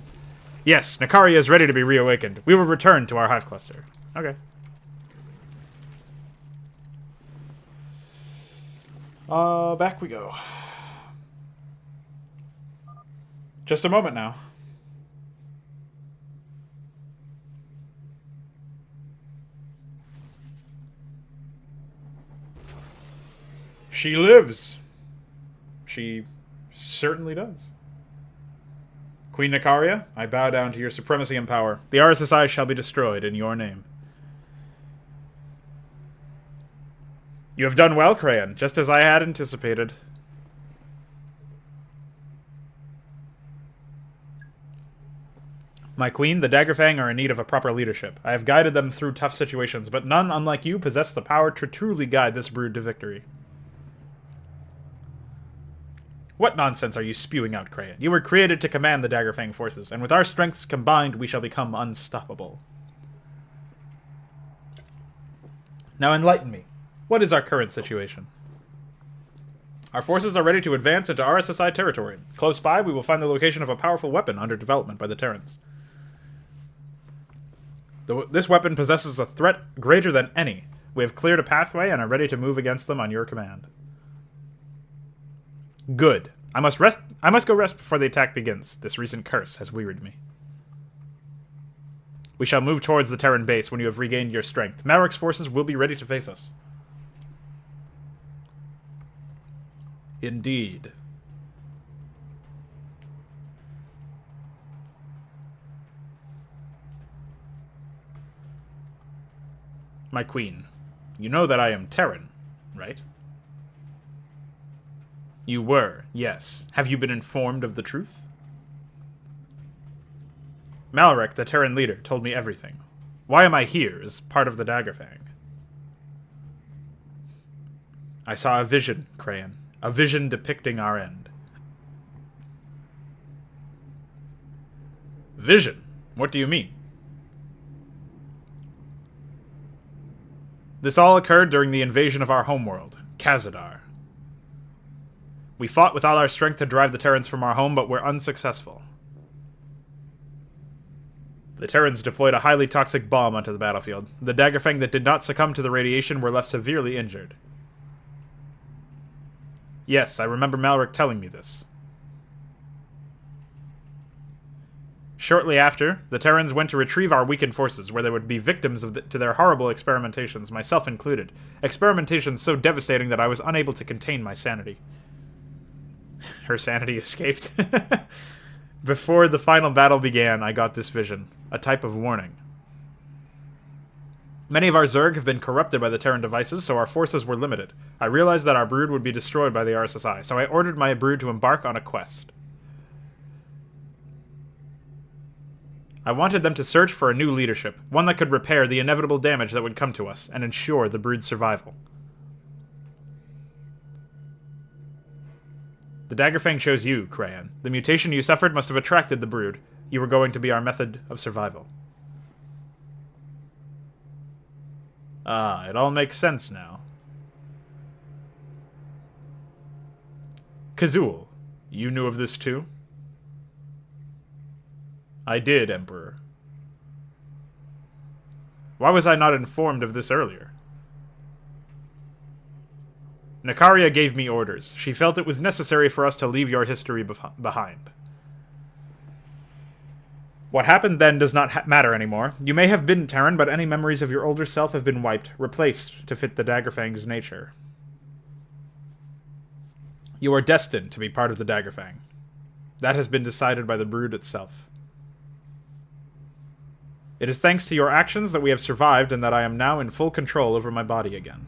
Yes, Nakaria is ready to be reawakened. We will return to our hive cluster. Okay. Back we go. Just a moment now. She lives. She certainly does. Queen Nakaria, I bow down to your supremacy and power. The RSSI shall be destroyed in your name. You have done well, Crayon, just as I had anticipated. My queen, the Daggerfang are in need of a proper leadership. I have guided them through tough situations, but none, unlike you, possess the power to truly guide this brood to victory. What nonsense are you spewing out, Crayon? You were created to command the Daggerfang forces, and with our strengths combined, we shall become unstoppable. Now enlighten me. What is our current situation? Our forces are ready to advance into RSSI territory. Close by, we will find the location of a powerful weapon under development by the Terrans. This weapon possesses a threat greater than any. We have cleared a pathway and are ready to move against them on your command. Good. I must go rest before the attack begins. This recent curse has wearied me. We shall move towards the Terran base when you have regained your strength. Malric's forces will be ready to face us. Indeed. My queen, you know that I am Terran, right? You were, yes. Have you been informed of the truth? Malric, the Terran leader, told me everything. Why am I here as part of the Daggerfang? I saw a vision, Crayon. A vision depicting our end. Vision? What do you mean? This all occurred during the invasion of our homeworld, Khazadar. We fought with all our strength to drive the Terrans from our home, but were unsuccessful. The Terrans deployed a highly toxic bomb onto the battlefield. The Daggerfang that did not succumb to the radiation were left severely injured. Yes, I remember Malric telling me this. Shortly after, the Terrans went to retrieve our weakened forces, where they would be victims to their horrible experimentations, myself included. Experimentations so devastating that I was unable to contain my sanity. Her sanity escaped. Before the final battle began, I got this vision, a type of warning. Many of our Zerg have been corrupted by the Terran devices, so our forces were limited. I realized that our brood would be destroyed by the RSSI, so I ordered my brood to embark on a quest. I wanted them to search for a new leadership, one that could repair the inevitable damage that would come to us, and ensure the brood's survival. The Daggerfang chose you, Crayon. The mutation you suffered must have attracted the brood. You were going to be our method of survival. Ah, it all makes sense now. Kazul, you knew of this too? I did, Emperor. Why was I not informed of this earlier? Nakaria gave me orders. She felt it was necessary for us to leave your history behind. What happened then does not matter anymore. You may have been Terran, but any memories of your older self have been wiped, replaced to fit the Daggerfang's nature. You are destined to be part of the Daggerfang. That has been decided by the brood itself. It is thanks to your actions that we have survived and that I am now in full control over my body again.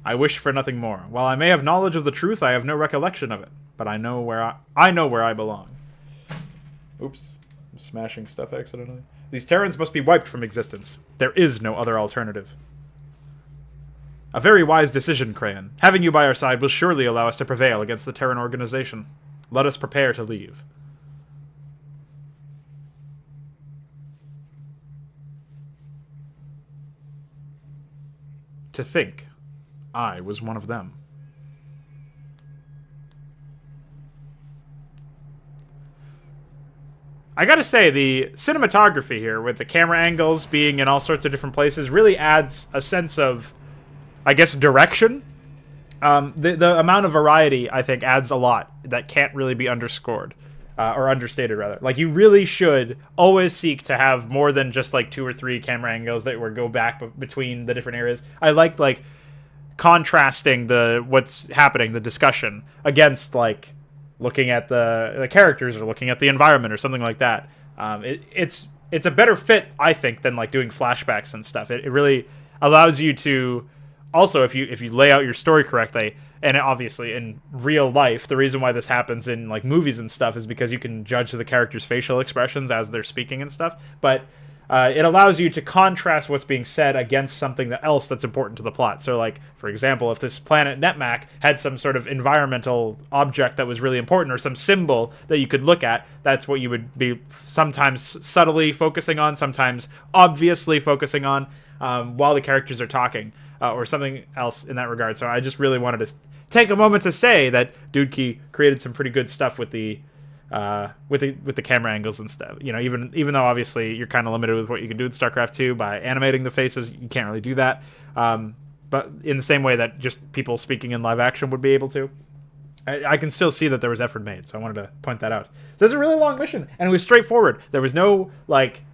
I wish for nothing more. While I may have knowledge of the truth, I have no recollection of it. But I know where I belong. Oops. I'm smashing stuff accidentally. These Terrans must be wiped from existence. There is no other alternative. A very wise decision, Crayon. Having you by our side will surely allow us to prevail against the Terran organization. Let us prepare to leave. To think, I was one of them. I gotta say, the cinematography here, with the camera angles being in all sorts of different places, really adds a sense of, I guess, direction. The amount of variety, I think, adds a lot that can't really be underscored. Or understated, rather. Like, you really should always seek to have more than just, like, 2 or 3 camera angles that would go back between the different areas. I like, contrasting what's happening, the discussion, against, like, looking at the characters or looking at the environment or something like that. It's a better fit, I think, than, like, doing flashbacks and stuff. It really allows you to... Also, if you lay out your story correctly, and obviously in real life, the reason why this happens in like movies and stuff is because you can judge the characters' facial expressions as they're speaking and stuff. But it allows you to contrast what's being said against something else that's important to the plot. So, like, for example, if this planet Netmac had some sort of environmental object that was really important or some symbol that you could look at, that's what you would be sometimes subtly focusing on, sometimes obviously focusing on while the characters are talking. Or something else in that regard. So I just really wanted to take a moment to say that Dudki created some pretty good stuff with the camera angles and stuff. You know, even though obviously you're kind of limited with what you can do in StarCraft 2 by animating the faces, you can't really do that. But in the same way that just people speaking in live action would be able to, I can still see that there was effort made. So I wanted to point that out. So it's a really long mission, and it was straightforward. There was no like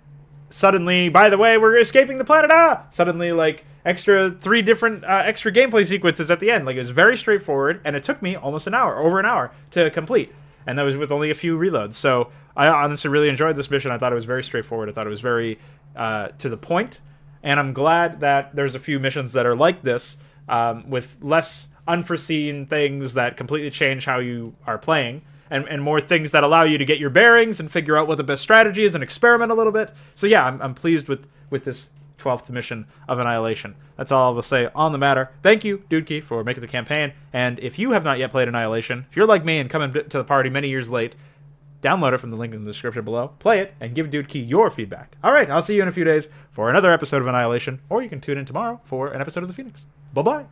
suddenly, by the way, we're escaping the planet. Suddenly like. Three different extra gameplay sequences at the end. Like, it was very straightforward, and it took me almost over an hour to complete. And that was with only a few reloads. So I honestly really enjoyed this mission. I thought it was very straightforward. I thought it was very to the point. And I'm glad that there's a few missions that are like this, with less unforeseen things that completely change how you are playing, and more things that allow you to get your bearings and figure out what the best strategy is and experiment a little bit. So yeah, I'm pleased with this 12th mission of Annihilation. That's all I will say on the matter. Thank you, Dudki, for making the campaign. And if you have not yet played Annihilation, if you're like me and coming to the party many years late, download it from the link in the description below, play it, and give Dudki your feedback. All right, I'll see you in a few days for another episode of Annihilation, or you can tune in tomorrow for an episode of The Phoenix. Bye-bye.